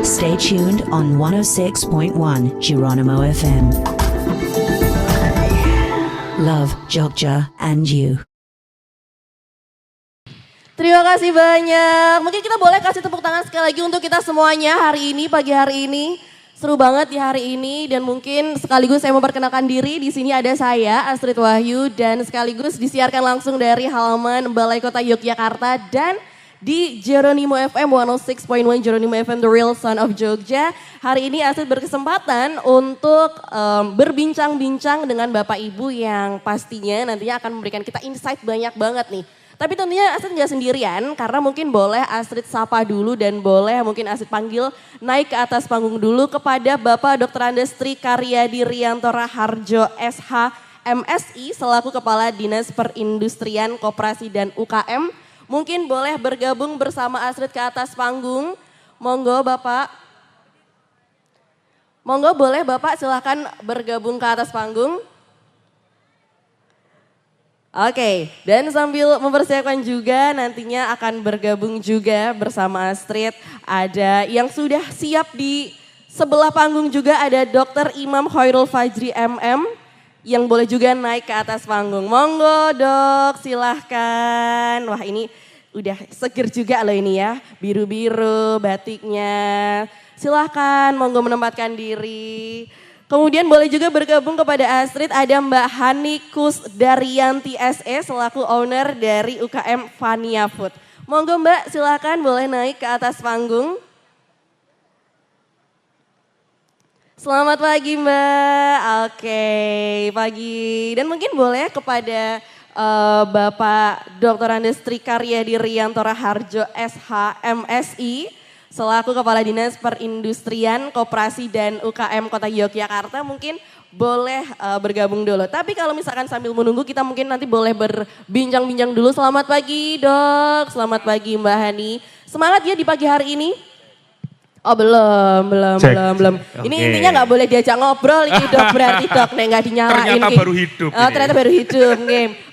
Stay tuned on 106.1 Geronimo FM. Love Jogja and you. Terima kasih banyak. Mungkin kita boleh kasih tepuk tangan sekali lagi untuk kita semuanya hari ini, pagi hari ini. Seru banget di hari ini dan mungkin sekaligus saya memperkenalkan diri. Di sini ada saya Astrid Wahyu dan sekaligus disiarkan langsung dari halaman Balai Kota Yogyakarta dan di Geronimo FM 106.1 Geronimo FM The Real Sound of Jogja. Hari ini Astrid berkesempatan untuk berbincang-bincang dengan Bapak Ibu yang pastinya nantinya akan memberikan kita insight banyak banget nih. Tapi tentunya Astrid nggak sendirian karena mungkin boleh Astrid sapa dulu dan boleh mungkin Astrid panggil naik ke atas panggung dulu kepada Bapak Dr. Andes Tri Karyadi Riantoro Harjo SH MSI selaku Kepala Dinas Perindustrian Koperasi dan UKM. Mungkin boleh bergabung bersama Astrid ke atas panggung. Monggo Bapak. Monggo boleh Bapak silahkan bergabung ke atas panggung. Oke, dan sambil mempersiapkan juga nantinya akan bergabung juga bersama Astrid. Ada yang sudah siap di sebelah panggung juga ada Dr. Imam Hoirul Fajri MM yang boleh juga naik ke atas panggung. Monggo Dok, silahkan. Wah ini udah seger juga loh ini ya, biru-biru batiknya. Silahkan, monggo menempatkan diri. Kemudian boleh juga bergabung kepada Astrid ada Mbak Hani Kusdaryanti SE selaku owner dari UKM Vania Food. Monggo Mbak silakan boleh naik ke atas panggung. Selamat pagi Mbak, oke pagi. Dan mungkin boleh kepada Bapak Dr. Andes Tri Karyadi Riantoro Harjo SH MSI. Selaku Kepala Dinas Perindustrian, Koperasi dan UKM Kota Yogyakarta mungkin boleh bergabung dulu. Tapi kalau misalkan sambil menunggu kita mungkin nanti boleh berbincang-bincang dulu. Selamat pagi Dok, selamat pagi Mbak Hani. Semangat ya di pagi hari ini. Oh belum. Okay. Ini intinya nggak boleh diajak ngobrol ini Dok berarti Dok, nih nggak dinyalain. Ternyata baru hidup. Oh ternyata baru hidup.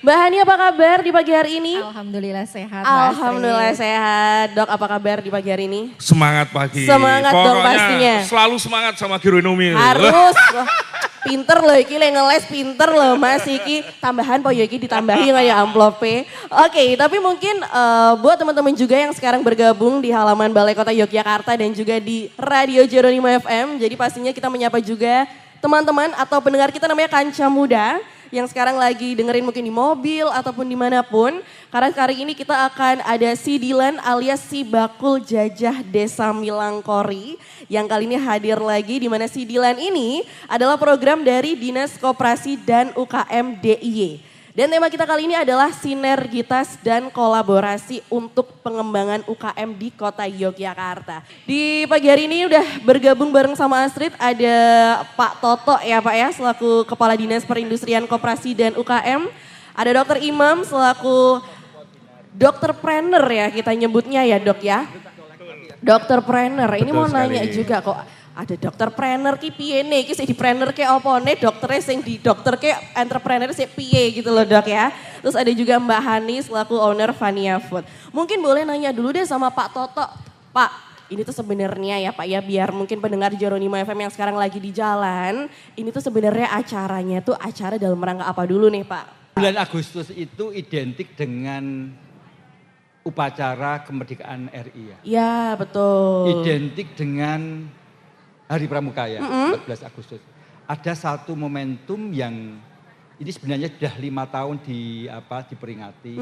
Mbak Hani apa kabar di pagi hari ini? Alhamdulillah sehat. Alhamdulillah sehat. Dok apa kabar di pagi hari ini? Semangat pagi. Semangat dong pastinya. Selalu semangat sama Geronimo. Harus. Wah, pinter loh iki ngeles pinter loh Mas iki tambahan po iki ditambahi kayak amplopnya. Oke, tapi mungkin buat teman-teman juga yang sekarang bergabung di halaman Balai Kota Yogyakarta dan juga di Radio Geronimo FM. Jadi pastinya kita menyapa juga teman-teman atau pendengar kita namanya Kanca Muda yang sekarang lagi dengerin mungkin di mobil ataupun dimanapun. Karena kali ini kita akan ada si Dilan alias si Bakul Jajah Desa Milangkori. Yang kali ini hadir lagi di mana si Dilan ini adalah program dari Dinas Koperasi dan UKM DIY. Dan tema kita kali ini adalah sinergitas dan kolaborasi untuk pengembangan UKM di Kota Yogyakarta. Di pagi hari ini udah bergabung bareng sama Astrid ada Pak Toto ya Pak ya selaku Kepala Dinas Perindustrian Koperasi dan UKM. Ada Dr. Imam selaku dokter trainer ya kita nyebutnya ya Dok ya. Dokter trainer, ini mau nanya juga kok. Ada dokter trainer ki piye nih, ki sing di trainer ke opone, dokternya sing di dokter ke entrepreneur sing piye gitu loh Dok ya. Terus ada juga Mbak Hani selaku owner Vania Food. Mungkin boleh nanya dulu deh sama Pak Toto. Pak, ini tuh sebenarnya ya Pak ya biar mungkin pendengar Geronimo FM yang sekarang lagi di jalan, ini tuh sebenarnya acaranya tuh acara dalam rangka apa dulu nih Pak? Bulan Agustus itu identik dengan upacara kemerdekaan RI ya. Iya betul. Identik dengan Hari Pramuka ya, 14 Agustus. Ada satu momentum yang ini sebenarnya sudah 5 tahun diperingati.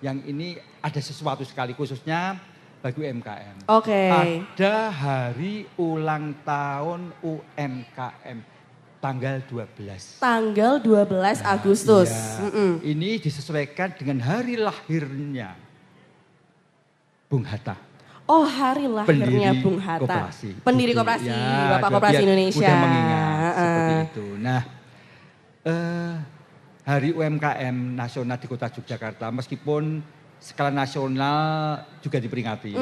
Yang ini ada sesuatu sekali khususnya bagi UMKM. Oke. Ada hari ulang tahun UMKM tanggal 12. Tanggal 12 Agustus. Iya. Ini disesuaikan dengan hari lahirnya Bung Hatta. Oh hari lahirnya Bung Hatta. Pendiri koperasi, ya, Bapak Koperasi Indonesia. Udah mengingat seperti itu. Nah Hari UMKM nasional di Kota Yogyakarta meskipun skala nasional juga diperingati.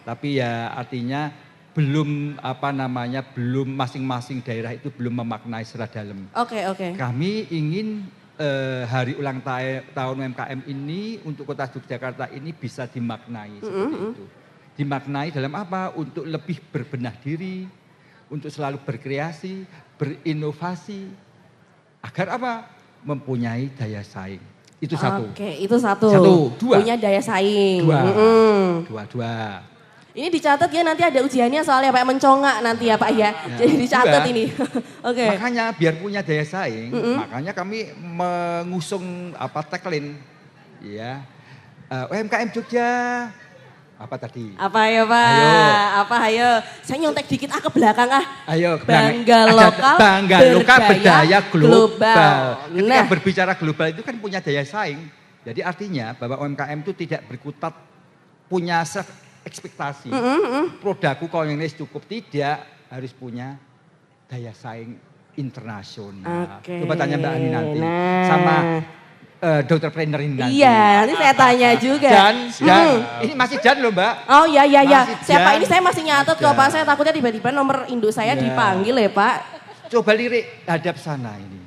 Tapi ya artinya belum belum masing-masing daerah itu belum memaknai secara dalam. Oke. Kami ingin hari ulang tahun UMKM ini untuk Kota Yogyakarta ini bisa dimaknai seperti itu. Dimaknai dalam apa? Untuk lebih berbenah diri, untuk selalu berkreasi, berinovasi, agar apa? Mempunyai daya saing. Itu satu. Oke, itu satu. Dua. Punya daya saing. Dua. Ini dicatat ya, nanti ada ujiannya soalnya Pak, mencongak nanti ya Pak ya. Jadi dicatat ini. Oke. Makanya biar punya daya saing, makanya kami mengusung tagline ya. UMKM Jogja. Apa tadi? Apa ya Pak? Ayo. Apa ayo? Saya nyontek dikit ke belakang Ayo, Bangga lokal, bangga lokal, berdaya global. Ketika Nah, berbicara global itu kan punya daya saing. Jadi artinya bahwa UMKM itu tidak berkutat punya ekspektasi. Produkku kalau yang cukup, tidak, harus punya daya saing internasional. Oke. Coba tanya Mbak Ani nanti. Nah. Sama Dr. Trainer ini nanti. iya, nanti saya tanya juga. Dan ini masih Dan loh Mbak. Oh iya. Masih Siapa Jan. ini saya masih nyatet kok Jan. Pak. Saya takutnya tiba-tiba nomor induk saya Iya. dipanggil ya Pak. Coba lirik hadap sana ini.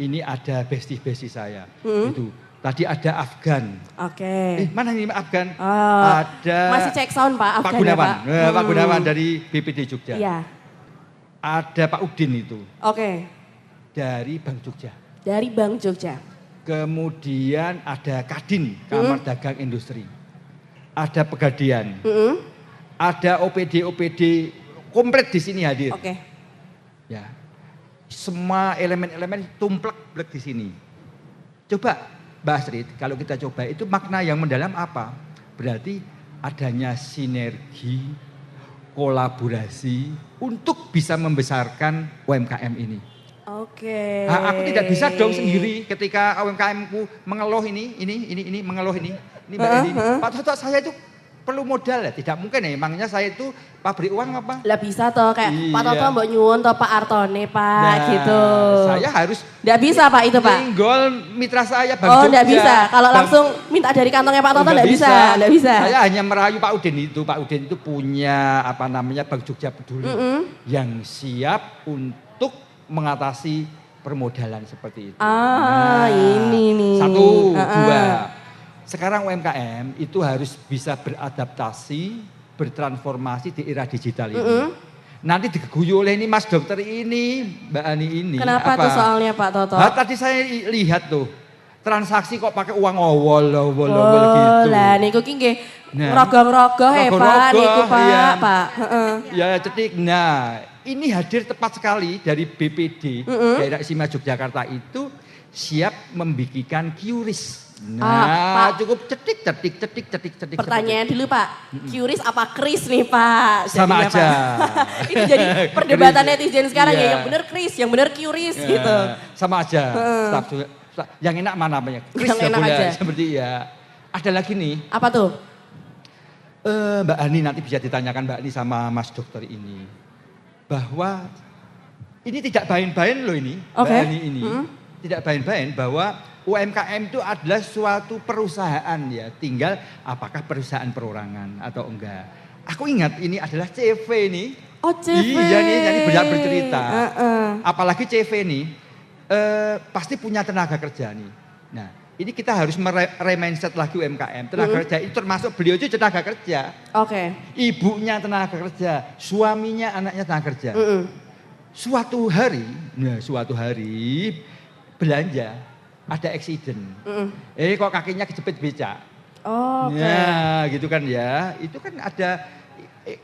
Ini ada bestie saya. Itu. Tadi ada Afgan. Oke. Mana ini Afgan? Ada. Masih cek sound Pak. Pak Afgan Gunawan. ya, Pak. Pak Gunawan dari BPD Jogja. Iya. Ada Pak Udin itu. Oke. Dari Bank Jogja. Dari Bank Jogja. Kemudian ada Kadin, Kamar Dagang Industri. Ada Pegadian. Ada OPD komplit di sini hadir. Oke. Ya. Semua elemen-elemen tumplek di sini. Coba Mbak Astrid, kalau kita coba itu makna yang mendalam apa? Berarti adanya sinergi, kolaborasi untuk bisa membesarkan UMKM ini. Oke. Aku tidak bisa dong sendiri ketika UMKM-ku mengeluh ini mengeluh ini Mbak Edi. Pak Toto, saya itu perlu modal ya, tidak mungkin ya, emangnya saya itu pabrik uang apa? Lah bisa toh kayak Iya. Pak Toto mbok nyuwun toh Pak Artone Pak Nah, gitu. Saya harus Nggak bisa Pak itu Pak. nyenggol mitra saya Bang Oh Jogja. nggak bisa. Kalau Bang- langsung minta dari kantongnya Pak Toto nggak bisa. Nggak bisa. Saya hanya merayu Pak Udin itu. Pak Udin itu punya Bank Jogja Peduli yang siap untuk mengatasi permodalan seperti itu. Ini nih. Satu, dua. Sekarang UMKM itu harus bisa beradaptasi, bertransformasi di era digital ini. Nanti digeguyu oleh ini Mas Dokter ini, Mbak Ani ini. Kenapa tuh soalnya Pak Toto? Tadi saya lihat tuh, transaksi kok pakai uang owol gitu. Lah niku ki nggih Nah. rogoh-rogoh Pak Rogoh-rogoh, niku Pak, iya. Pak. Heeh. Ya cetik. Nah, ini hadir tepat sekali dari BPD Daerah Istimewa Yogyakarta itu siap membikikan QRIS. Nah, Pak. cukup cetik. Pertanyaan dulu Pak, QRIS apa Kris nih Pak? Sama Jadinya, aja. Pak. Ini jadi perdebatan Kris. netizen sekarang Iya. ya, yang benar Kris, yang benar QRIS Ya, gitu. sama aja. Yang enak mana namanya? Kris Yang ya enak boleh, aja. seperti ya. Ada lagi nih, Apa tuh? Mbak Ani nanti bisa ditanyakan Mbak Ani sama Mas Dokter ini. Bahwa ini tidak bain-bain loh ini, Oke. Mbak Ani ini. Tidak bain-bain bahwa UMKM itu adalah suatu perusahaan ya. Tinggal apakah perusahaan perorangan atau enggak. Aku ingat ini adalah CV nih. Oh CV. Iya nih, jadi banyak bercerita. Heeh. Apalagi CV nih, pasti punya tenaga kerja nih. Nah, ini kita harus mindset lagi UMKM. Tenaga kerja itu termasuk beliau itu tenaga kerja. Oke. Ibunya tenaga kerja, suaminya anaknya tenaga kerja. Suatu hari belanja, ada accident. Kok kakinya kejepit becak. Oke. Nah, gitu kan ya. Itu kan ada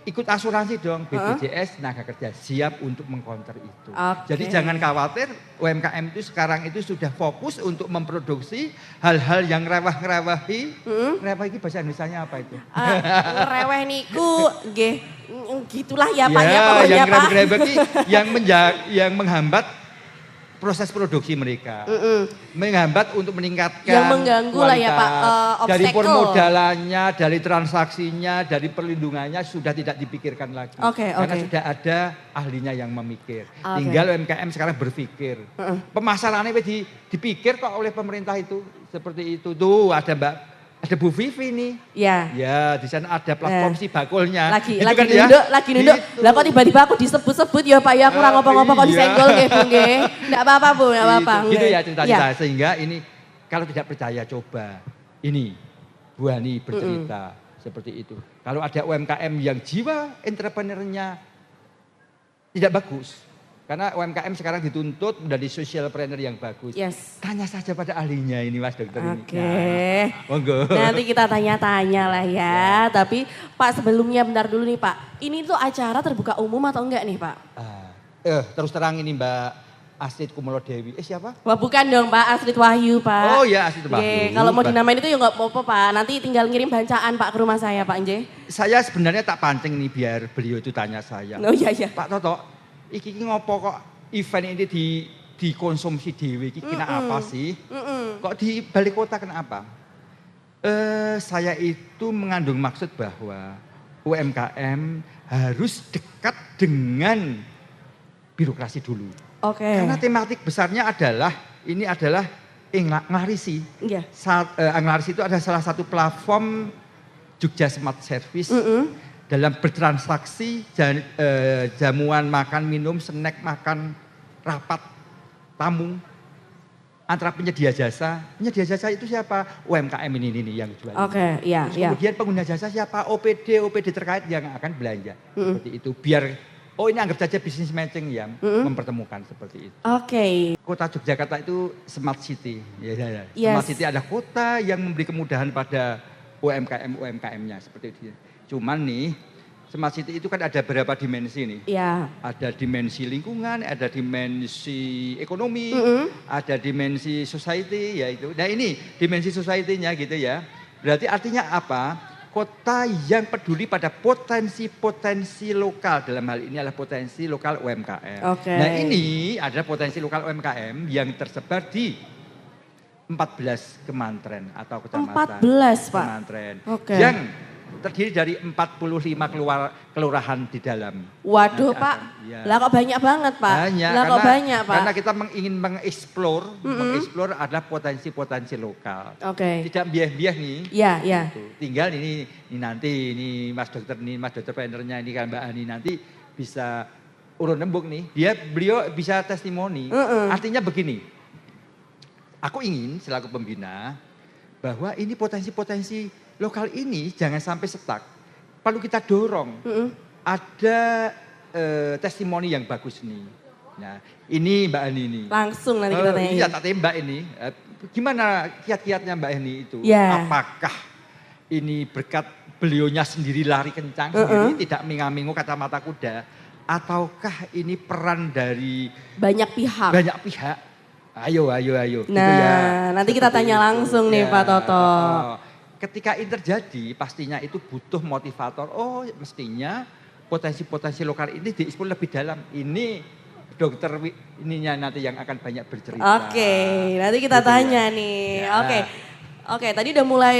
ikut asuransi dong, BPJS tenaga kerja siap untuk mengcounter itu. Oke. Jadi jangan khawatir, UMKM itu sekarang itu sudah fokus untuk memproduksi hal-hal yang rewah-rewahi. Rewah ini bahasa Indonesianya apa itu? Reweh niku nggih gitulah ya Pak ya pokoknya yang Pak. rewah-rewahi yang menghambat proses produksi mereka. Menghambat untuk meningkatkan Yang mengganggu lah ya, Pak, kualitas. Dari obstacle. permodalannya, dari transaksinya, dari perlindungannya sudah tidak dipikirkan lagi. Oke, Karena oke. sudah ada ahlinya yang memikir. Oke. Tinggal UMKM sekarang berpikir. Pemasarannya dipikir kok oleh pemerintah itu. Seperti itu. Tuh ada Bu Vivi nih. Ya. Ya, di sana ada platform si bakulnya. Lagi Itu lagi kan ya. nunduk, lagi nunduk. Gitu. Lah kok tiba-tiba aku disebut-sebut ya Pak ya kurang ngopo-ngopo kok Iya. disenggol nggih Bu nggih. Enggak apa-apa Bu, enggak apa-apa. Gitu nggih. ya cerita-cerita. Iya. Sehingga ini kalau tidak percaya coba. Ini Bu Hani bercerita seperti itu. Kalau ada UMKM yang jiwa entrepreneurnya tidak bagus. Karena UMKM sekarang dituntut menjadi socialpreneur yang bagus. Yes. Tanya saja pada ahlinya ini Mas Dokter ini. Oke. Nah, monggo. Nanti kita tanya-tanya lah ya. Tapi Pak sebelumnya bentar dulu nih Pak. Ini tuh acara terbuka umum atau enggak nih Pak? Terus terang ini Mbak Astrid Kumulo Dewi. Siapa? Wah bukan dong Pak, Astrid Wahyu Pak. Oh ya Astrid Wahyu. Oke, kalau mau dinamain itu ya nggak apa-apa Pak. Nanti tinggal ngirim bacaan Pak ke rumah saya Pak Nje. Saya sebenarnya tak pancing nih biar beliau itu tanya saya. Oh iya iya. Pak Toto, iki ngopo kok event ini dikonsumsi dewe iki kena apa sih? Kok di balik kota kenapa? Saya itu mengandung maksud bahwa UMKM harus dekat dengan birokrasi dulu. Oke. Karena tematik besarnya adalah ini adalah Nglarisi. Iya. Nglarisi itu adalah salah satu platform Jogja Smart Service dalam bertransaksi jamuan makan minum, snack makan, rapat, tamu antara penyedia jasa. Penyedia jasa itu siapa? UMKM ini yang jual. Oke, iya, iya. Kemudian pengguna jasa siapa? OPD terkait yang akan belanja. Seperti itu. Biar ini anggap saja bisnis matching yang mempertemukan seperti itu. Oke. Kota Yogyakarta itu smart city. Ya. Yes. Smart city adalah kota yang memberi kemudahan pada UMKM-nya seperti itu. Cuman nih, smart city itu kan ada beberapa dimensi nih. Iya. Ada dimensi lingkungan, ada dimensi ekonomi, ada dimensi society, yaitu. Nah ini dimensi society-nya gitu ya. Berarti artinya apa? Kota yang peduli pada potensi-potensi lokal. Dalam hal ini adalah potensi lokal UMKM. Oke. Nah ini adalah potensi lokal UMKM yang tersebar di 14 kementerian atau kecamatan. 14 Pak? Kementerian. Oke. Yang terdiri dari 45 kelurahan di dalam. Waduh Nah, Pak, ya. lah kok banyak banget Pak? Banyak, Lah kok banyak Pak? Karena kita ingin mengeksplor adalah potensi-potensi lokal. Oke. Tidak biah-biah nih. Iya, iya. Gitu. Tinggal ini nanti ini Mas Dokter Pendernya ini kan Mbak Ani nanti bisa urun nembuk nih. Beliau bisa testimoni. Artinya begini. Aku ingin selaku pembina bahwa ini potensi-potensi lokal ini jangan sampai stuck. Perlu kita dorong. Ada testimoni yang bagus nih. Nah, ini Mbak Ani ini. Langsung nanti kita tanya. Iya, tak tembak ini. Gimana kiat-kiatnya Mbak Ani itu? Ya. Apakah ini berkat beliaunya sendiri lari kencang sendiri, tidak minga-mingu kata mata kuda, ataukah ini peran dari Banyak pihak. banyak pihak? Ayo. Nah, Gitu ya. nanti kita Seperti tanya itu. langsung nih Pak Toto. Ketika ini terjadi, pastinya itu butuh motivator. Oh, mestinya potensi-potensi lokal ini dieksplor lebih dalam. Ini dokter ininya nanti yang akan banyak bercerita. Oke, nanti kita Gitu tanya ya. nih. Ya. Oke, tadi udah mulai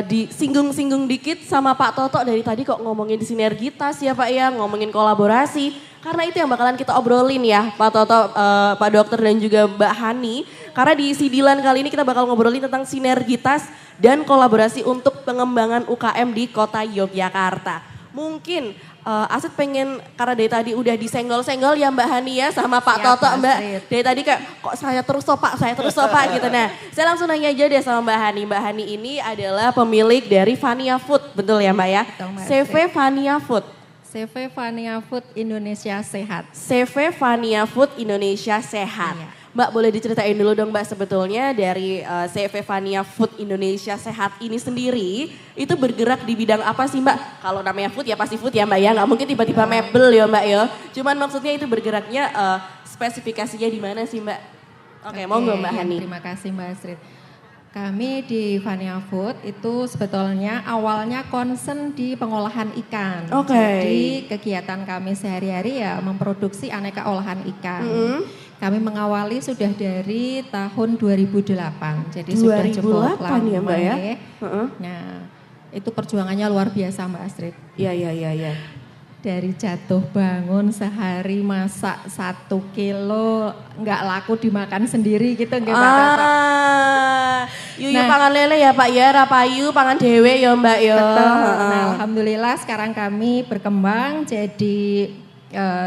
disinggung-singgung dikit sama Pak Toto dari tadi kok ngomongin sinergitas ya Pak ya, ngomongin kolaborasi. Karena itu yang bakalan kita obrolin ya Pak Toto, Pak Dokter dan juga Mbak Hani. Karena di Sidilan kali ini kita bakal ngobrolin tentang sinergitas dan kolaborasi untuk pengembangan UKM di kota Yogyakarta. Mungkin Aset pengen, karena dari tadi udah disenggol-senggol ya Mbak Hani ya sama Pak Siap, Toto Mbak. Astrid. Dari tadi kayak kok saya terus toh Pak gitu. Nah saya langsung nanya aja deh sama Mbak Hani. Mbak Hani ini adalah pemilik dari Vania Food, betul ya Mbak ya? Betul, Mbak CV Astrid. Vania Food. CV Vania Food Indonesia Sehat. CV Vania Food Indonesia Sehat. Iya. Mbak boleh diceritain dulu dong Mbak sebetulnya dari CV Vania Food Indonesia Sehat ini sendiri itu bergerak di bidang apa sih Mbak? Kalau namanya food ya pasti food ya Mbak ya, nggak mungkin tiba-tiba mebel ya Mbak ya. Cuman maksudnya itu bergeraknya spesifikasinya di mana sih Mbak? Oke, monggo Mbak ya, Hani. Terima kasih Mbak Astrid. Kami di Vania Food itu sebetulnya awalnya concern di pengolahan ikan. Oke. Jadi kegiatan kami sehari-hari ya memproduksi aneka olahan ikan. Kami mengawali sudah dari tahun 2008. Jadi sudah cukup 2008 ya, Mbak ya? Nah, itu perjuangannya luar biasa Mbak Astrid. Iya. Dari jatuh bangun sehari masak 1 kilo nggak laku dimakan sendiri gitu nggak Mbak? Yuyu Nah. pangan lele ya Pak ya, rapayu pangan dewe ya Mbak ya. Betul. Nah, alhamdulillah sekarang kami berkembang jadi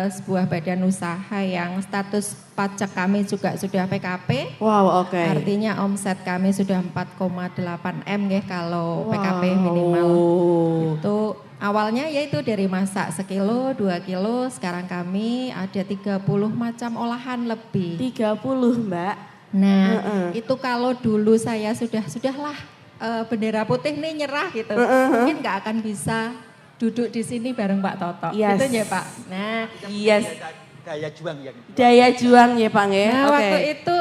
sebuah badan usaha yang status pajak kami juga sudah PKP. Wow, oke. Artinya omset kami sudah 4,8 M ya kalau PKP minimal. Itu Awalnya yaitu dari masak 1 kilo, 2 kilo, sekarang kami ada 30 macam olahan lebih. 30 Mbak. Nah, itu kalau dulu saya sudahlah bendera putih nih nyerah gitu. Mungkin nggak akan bisa duduk di sini bareng Pak Toto. Yes. Gitu ya Pak. Nah, Yes. Daya juang yang Daya juang ya Pak ya. Nah, Oke. waktu itu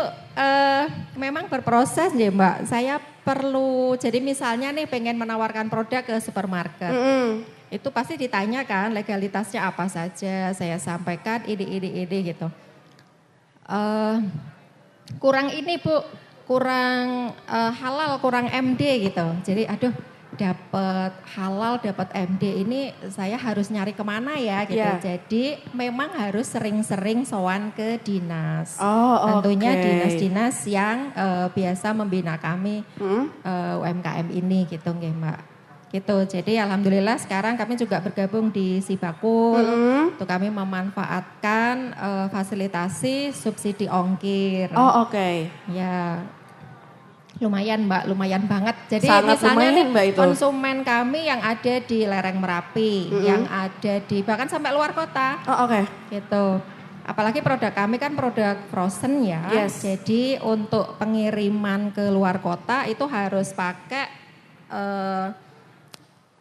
memang berproses ya Mbak. Saya perlu, jadi misalnya nih pengen menawarkan produk ke supermarket. Itu pasti ditanyakan legalitasnya apa saja. Saya sampaikan ini gitu. Kurang ini Bu, kurang halal, kurang MD gitu. Jadi aduh dapat halal, dapat MD ini saya harus nyari kemana ya gitu. Yeah. Jadi memang harus sering-sering sowan ke dinas. Oh, Tentunya oke. dinas-dinas yang biasa membina kami UMKM ini gitu nggih Mbak. Gitu. Jadi alhamdulillah sekarang kami juga bergabung di Sibakul. Untuk kami memanfaatkan fasilitasi subsidi ongkir. Oh, oke. Ya. Lumayan Mbak, lumayan banget. Jadi Sangat misalnya lumayan, nih Mbak, itu. konsumen kami yang ada di lereng Merapi, yang ada di bahkan sampai luar kota. Oh, oke. Gitu. Apalagi produk kami kan produk frozen ya. Yes. Jadi untuk pengiriman ke luar kota itu harus pakai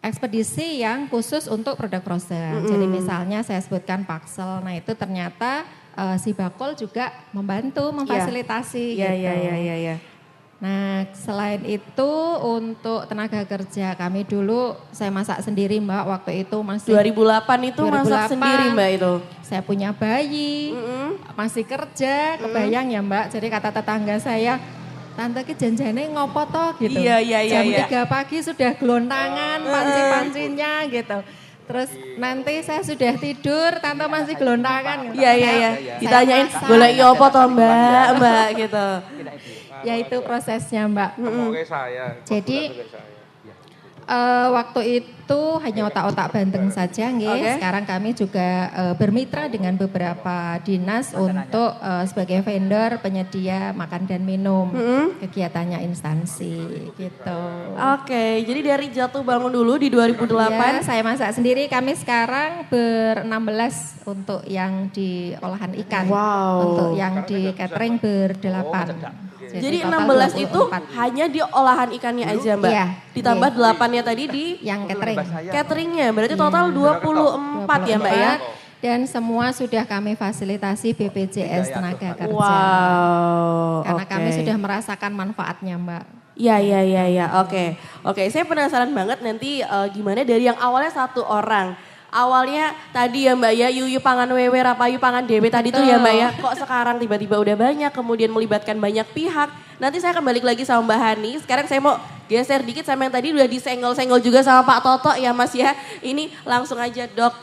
ekspedisi yang khusus untuk produk frozen. Jadi misalnya saya sebutkan Paxel. Nah itu ternyata Sibakul juga membantu, memfasilitasi Iya, gitu. iya. Nah selain itu untuk tenaga kerja kami dulu saya masak sendiri Mbak waktu itu masih 2008 itu masak 2008. sendiri Mbak itu. Saya punya bayi, masih kerja, kebayang ya Mbak. Jadi kata tetangga saya, tante ki janjane ngopo toh gitu. Iya. Jam 3 pagi sudah gelontangan panci-pancinya gitu. Terus nanti saya sudah tidur, tante masih gelontangan. Gitu. Iya. Saya Ditanyain, masak. boleh iya apa toh Mbak gitu. Ya itu prosesnya Mbak. Oke saya. Jadi waktu itu hanya otak-otak Banten saja nggih. Oke. Sekarang kami juga bermitra dengan beberapa dinas untuk sebagai vendor penyedia makan dan minum. Kegiatannya instansi gitu. Oke, jadi dari jatuh bangun dulu di 2008. Ya, saya masak sendiri. Kami sekarang ber-16 untuk yang di olahan ikan. Wow. Untuk yang di catering ber-8. Jadi total 16 itu 24. hanya di olahan ikannya aja Mbak. Iya. Ditambah 8-nya tadi di Yang catering. cateringnya. Berarti total 24 ya Mbak ya. Dan semua sudah kami fasilitasi BPJS tenaga kerja. Wow. Karena oke. kami sudah merasakan manfaatnya Mbak. Iya. Oke, saya penasaran banget nanti gimana dari yang awalnya 1 orang. Awalnya tadi ya Mbak ya, Yuyu Pangan Wewe, Rapayu Pangan Dewe tadi tuh ya Mbak ya. Kok sekarang tiba-tiba udah banyak, kemudian melibatkan banyak pihak. Nanti saya akan balik lagi sama Mbak Hani. Sekarang saya mau geser dikit sama yang tadi udah disenggol-senggol juga sama Pak Toto ya Mas ya. Ini langsung aja Dok,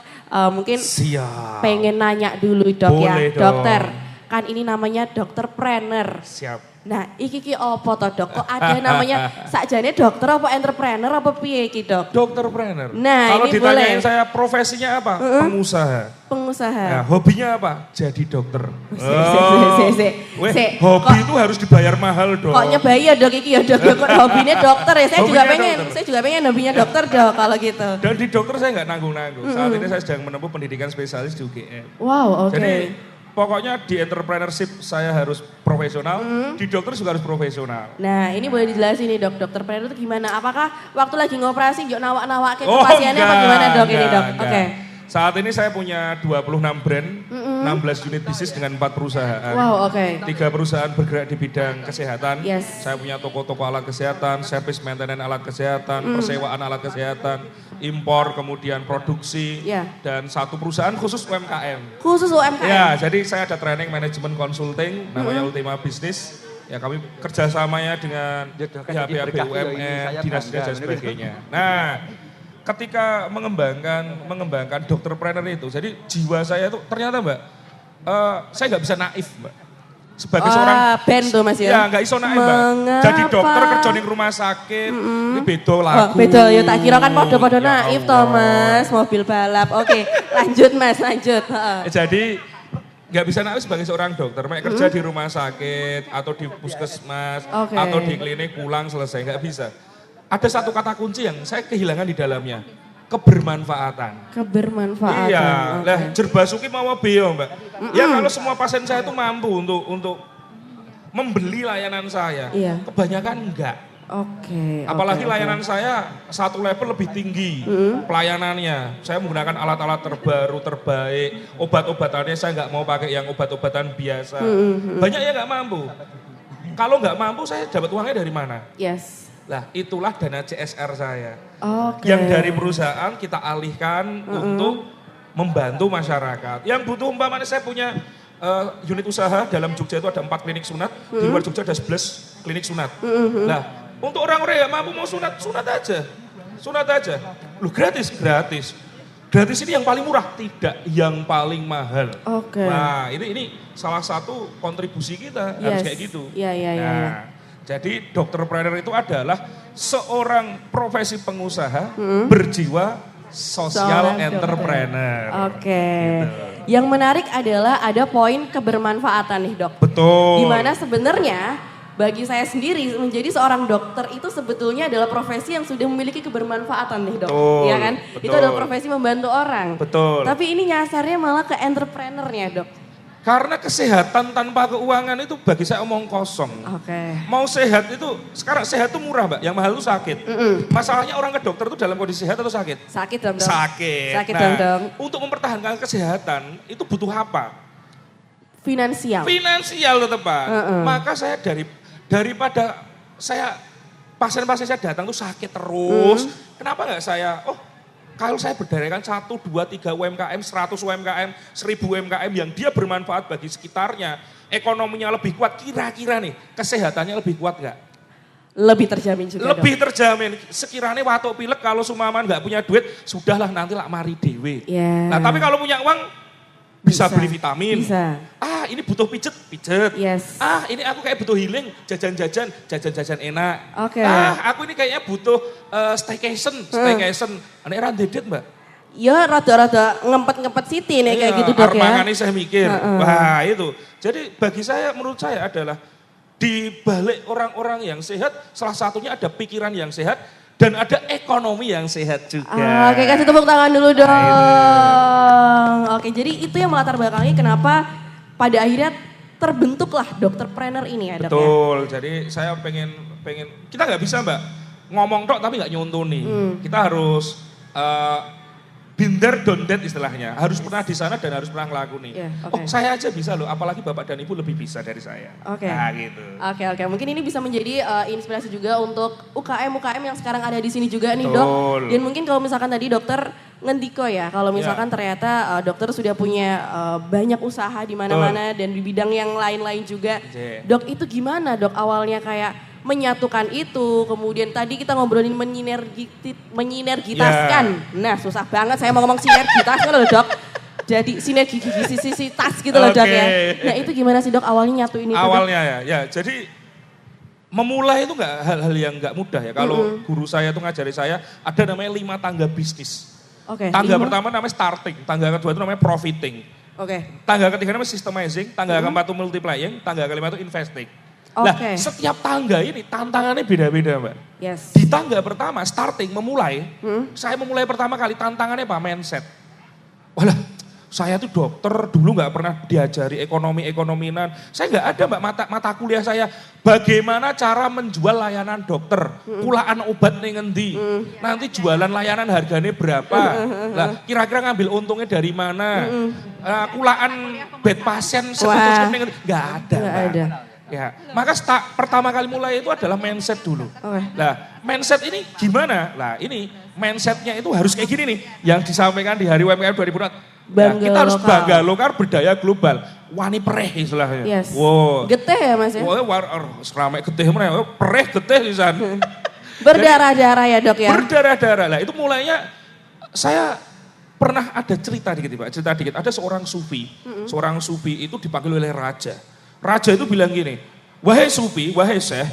mungkin Siap. pengen nanya dulu Dok ya. Boleh dong. Dokter, kan ini namanya dokter trainer. Siap. Nah, iki opo to Dok? Kok ada namanya sakjane dokter apa entrepreneur apa piye iki Dok? Dokter trainer. Nah, Kalau ini ditanyain boleh. saya profesinya apa? Pengusaha. Pengusaha. Nah, hobinya apa? Jadi dokter. Sik. Hobi itu harus dibayar mahal dong. Kok nyebai ya Dok iki ya Dok? Kok hobinya dokter ya? Saya juga Hobinya pengen. dokter. Saya juga pengen hobinya dokter Dok kalau gitu. Dan di dokter saya nggak nanggung-nanggung. Saat ini saya sedang menempuh pendidikan spesialis di UGM. Wow, oke. Jadi pokoknya di entrepreneurship saya harus profesional, di dokter juga harus profesional. Nah, ini boleh dijelasin nih Dok, dokter trainer itu gimana? Apakah waktu lagi ngoperasi yuk nawak-nawak ke pasiennya apa gimana Dok ini Dok? Oke. Saat ini saya punya 26 brand, 16 unit bisnis dengan 4 perusahaan. Wow, oke. 3 perusahaan bergerak di bidang kesehatan. Yes. Saya punya toko-toko alat kesehatan, service maintenance alat kesehatan, persewaan alat kesehatan, impor, kemudian produksi, Ya. dan 1 perusahaan khusus UMKM. Khusus UMKM. Ya, jadi saya ada training manajemen consulting, namanya Ultima Business. Ya kami kerjasamanya dengan pihak-pihak BUMN, dinas-dinas dan sebagainya. Nah, ketika mengembangkan dokter trainer itu, jadi jiwa saya itu ternyata Mbak, saya nggak bisa naif Mbak. Sebagai seorang band tuh Mas ya. Ya nggak iso naif Mbak. Jadi dokter kerja di rumah sakit, ini beda lagu. Beda ya tak kira kan podo-podo Ya naif toh Allah. Mas, mobil balap. Oke, lanjut Mas, lanjut. Heeh. Jadi nggak bisa naif sebagai seorang dokter, mereka kerja di rumah sakit atau di puskesmas Oke. atau di klinik pulang selesai, nggak bisa. Ada satu kata kunci yang saya kehilangan di dalamnya, kebermanfaatan. Kebermanfaatan. Iya, oke. lah jerbasuki mau biyo Mbak. Ya kalau semua pasien saya itu mampu untuk membeli layanan saya, Iya. kebanyakan enggak. Oke. Apalagi oke, oke. layanan saya satu level lebih tinggi pelayanannya. Saya menggunakan alat-alat terbaru, terbaik, obat-obatannya saya nggak mau pakai yang obat-obatan biasa. Banyak yang nggak mampu. Kalau nggak mampu saya dapat uangnya dari mana? Yes. Lah itulah dana CSR saya. Oke. Yang dari perusahaan kita alihkan untuk membantu masyarakat. Yang butuh umpamanya saya punya unit usaha dalam Jogja itu ada 4 klinik sunat, di luar Jogja ada 11 klinik sunat. Nah, untuk orang-orang yang mampu mau sunat, sunat aja. Sunat aja. Lu gratis. Gratis ini yang paling murah, tidak yang paling mahal. Oke. Nah, ini salah satu kontribusi kita harus Yes. kayak gitu. Iya. Nah, jadi dokterpreneur itu adalah seorang profesi pengusaha berjiwa social Seorang dokter. entrepreneur. Oke. Gitu. Yang menarik adalah ada poin kebermanfaatan nih dok. Betul. Dimana sebenarnya bagi saya sendiri menjadi seorang dokter itu sebetulnya adalah profesi yang sudah memiliki kebermanfaatan nih dok. Betul, Iya kan? betul. Itu adalah profesi membantu orang. Betul. Tapi ini nyasarnya malah ke entrepreneurnya dok. Karena kesehatan tanpa keuangan itu bagi saya omong kosong. Oke. Mau sehat itu, sekarang sehat itu murah Mbak, yang mahal itu sakit. Masalahnya orang ke dokter itu dalam kondisi sehat atau sakit? Sakit dong dok. Sakit. Sakit Nah, dong. untuk mempertahankan kesehatan itu butuh apa? Finansial. Finansial tetap Pak. Maka saya daripada saya pasien-pasien saya datang tuh sakit terus, kenapa nggak saya, kalau saya berdayakan 1, 2, 3 UMKM, 100 UMKM, 1000 UMKM yang dia bermanfaat bagi sekitarnya, ekonominya lebih kuat, kira-kira nih kesehatannya lebih kuat nggak? Lebih terjamin juga Lebih dok. terjamin. Sekiranya watuk pilek kalau sumaman nggak punya duit, sudahlah nanti lah mari dewe. Ya. Nah tapi kalau punya uang, bisa beli vitamin. Bisa. Ah ini butuh pijet. Yes. Ah ini aku kayak butuh healing, jajan enak. Oke. Ah aku ini kayaknya butuh staycation. Aneh randedet Mbak. Ya rada-rada ngempet-ngempet siti nih kayak gitu dok ya. Armangani saya mikir, wah itu. Jadi bagi saya, menurut saya adalah di balik orang-orang yang sehat, salah satunya ada pikiran yang sehat dan ada ekonomi yang sehat juga. Oke, kasih tepuk tangan dulu dong. Nah, Oke, jadi itu yang melatar belakangi kenapa pada akhirnya terbentuklah dokterpreneur ini ya dok ya. Betul, jadi saya pengen kita nggak bisa Mbak ngomong tok tapi nggak nyontoni. Kita harus binder dondet istilahnya, harus pernah di sana dan harus pernah ngelakoni. Iya, Oh oke. saya aja bisa loh, apalagi Bapak dan Ibu lebih bisa dari saya. Oke. Nah gitu. Oke, mungkin ini bisa menjadi inspirasi juga untuk UKM yang sekarang ada di sini juga nih Betul. dok. Dan mungkin kalau misalkan tadi dokter ngendiko ya, kalau misalkan ternyata dokter sudah punya banyak usaha di mana-mana dan di bidang yang lain-lain juga. Iya. Dok itu gimana dok awalnya kayak menyatukan itu, kemudian tadi kita ngobrolin menyinergitaskan. Nah susah banget saya mau ngomong sinergitas loh dok. Jadi sinergisitas gitu loh dok ya. Oke. Nah itu gimana sih dok awalnya nyatuin itu dok? Awalnya ya jadi memulai itu nggak hal-hal yang nggak mudah ya. Kalau guru saya tuh ngajari saya ada namanya 5 tangga bisnis. Oke. Tangga 5. pertama namanya starting, tangga kedua itu namanya profiting. Oke. Tangga ketiga namanya systemizing, tangga keempat itu multiplying, tangga kelima itu investing. Nah, Oke. setiap tangga ini tantangannya beda-beda, Mbak. Yes. Di tangga pertama, starting, memulai, saya memulai pertama kali tantangannya apa? Mindset. Walah, saya tuh dokter, dulu nggak pernah diajari ekonominan. Saya nggak ada, Mbak, mata kuliah saya. Bagaimana cara menjual layanan dokter? Kulaan obat nih ngendi? Nanti jualan layanan harganya berapa? Lah, kira-kira ngambil untungnya dari mana? Kulaan bed pasien, Wah. nggak ada, Nggak Mbak. ada. Ya, maka pertama kali mulai itu adalah mindset dulu. Oke. Nah, mindset ini gimana? Nah, ini mindsetnya itu harus kayak gini nih, yang disampaikan di Hari UMKM 2004. Bangga kita harus lokal. bangga lokal, berdaya global. Wani pereh istilahnya. Yes. Wow. Geteh ya mas ya? Seramai geteh mana? Pereh geteh di sana. Berdarah-darah ya dok ya? Berdarah-darah lah. Itu mulainya saya pernah ada cerita dikit Pak, cerita dikit. Ada seorang sufi, seorang sufi itu dipanggil oleh raja. Raja itu bilang gini, wahai sufi, wahai syekh,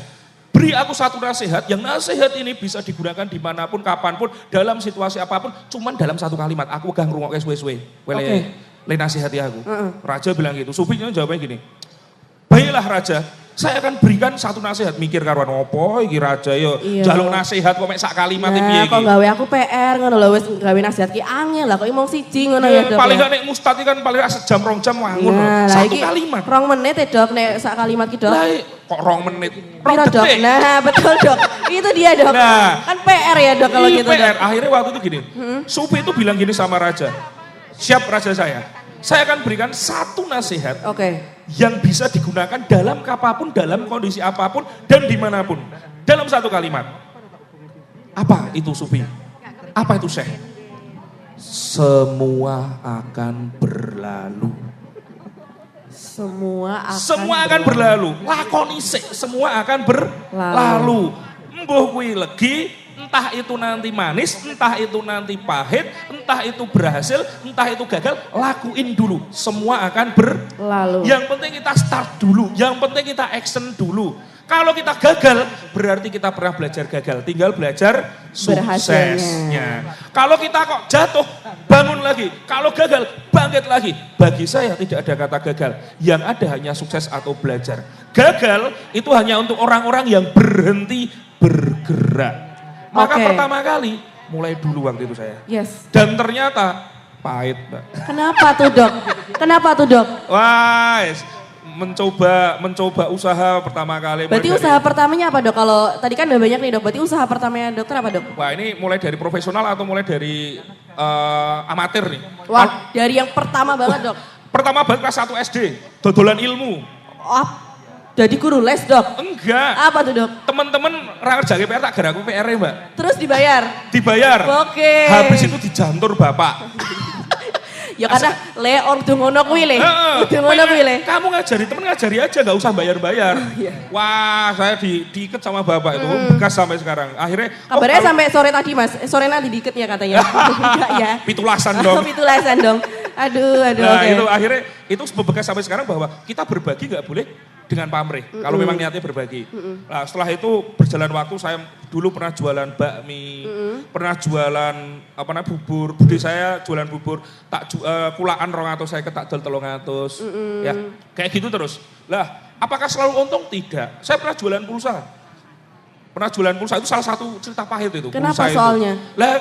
beri aku satu nasihat, yang nasihat ini bisa digunakan dimanapun, kapanpun, dalam situasi apapun, cuman dalam satu kalimat, aku gak ngerungok suwe-suwe, le nasihati aku. Raja bilang gitu, sufinya jawabnya gini, baiklah raja, saya akan berikan satu nasihat. Mikir karuan opo iki raja yo. Iya. Jaluk nasihat kok mek sak kalimat piye Nah, iki. kok gawe aku PR ngono lho wis gawe nasihat ki angel lah kok mau siji ngono ya, Dok. Paling ya? gak nek mustad iki kan paling sejam 2 jam wangun lho. Nah, lah Satu iki kalimat. 2 menit ya, Dok, nek sak kalimat ki, Dok. Lah kok 2 menit. 2 Piro, Dok? detik. Nah, betul, Dok. Itu dia, Dok. Nah. Kan PR ya, Dok, kalau Iya, gitu, Dok. PR. Akhirnya waktu itu gini, Supi itu bilang gini sama raja. Siap raja saya akan berikan satu nasihat Oke. yang bisa digunakan dalam apapun, dalam kondisi apapun, dan dimanapun. Dalam satu kalimat. Apa itu Sufi? Apa itu Syekh? Semua akan berlalu. Semua akan berlalu. Lakoni sik, semua akan berlalu. Mbuh kuwi legi, entah itu nanti manis, entah itu nanti pahit, entah itu berhasil, entah itu gagal, lakuin dulu. Semua akan Lalu. Yang penting kita start dulu, yang penting kita action dulu. Kalau kita gagal, berarti kita pernah belajar gagal. Tinggal belajar suksesnya. Kalau kita kok jatuh, bangun lagi. Kalau gagal, bangkit lagi. Bagi saya tidak ada kata gagal. Yang ada hanya sukses atau belajar. Gagal itu hanya untuk orang-orang yang berhenti bergerak. Maka Oke. pertama kali, mulai dulu waktu itu saya. Yes. Dan ternyata pahit, Mbak. Kenapa tuh, Dok? Kenapa tuh, Dok? Wah, mencoba usaha pertama kali. Berarti usaha pertamanya apa, Dok? Kalau tadi kan udah banyak nih, Dok. Berarti usaha pertamanya dokter apa, Dok? Wah, ini mulai dari profesional atau mulai dari amatir nih? Wah, dari yang pertama banget, Dok. Pertama banget kelas 1 SD, dodolan ilmu. Oh, jadi guru les, Dok? Enggak. Apa tuh, Dok? Temen-temen ra ngerjain PR tak gara aku PR-nya, Mbak. Terus dibayar? Dibayar. Oke. Habis itu dijantur Bapak. Ya karena le ordo ngono kuwi le. Heeh. Ordo ngono kuwi le. Kamu ngajari temen ngajari aja nggak usah bayar-bayar. Wah, saya diikat sama Bapak itu bekas sampai sekarang. Akhirnya Kabarnya kalau- sampai sore tadi, Mas. Sore nanti diikat ya katanya. Enggak ya. pitulasan dong. Pitulasan dong. Aduh, Nah oke. itu akhirnya itu bekas sampai sekarang bahwa kita berbagi nggak boleh dengan pamrih. Kalau memang niatnya berbagi. Nah setelah itu berjalan waktu saya dulu pernah jualan bakmi, pernah jualan apa namanya bubur. Bude saya jualan bubur, kulaan 200 saya tak dol 300. Ya kayak gitu terus. Lah apakah selalu untung? Tidak. Saya pernah jualan pulsa. Pernah jualan pulsa itu salah satu cerita pahit itu. Kenapa pulsa soalnya? Itu. Lah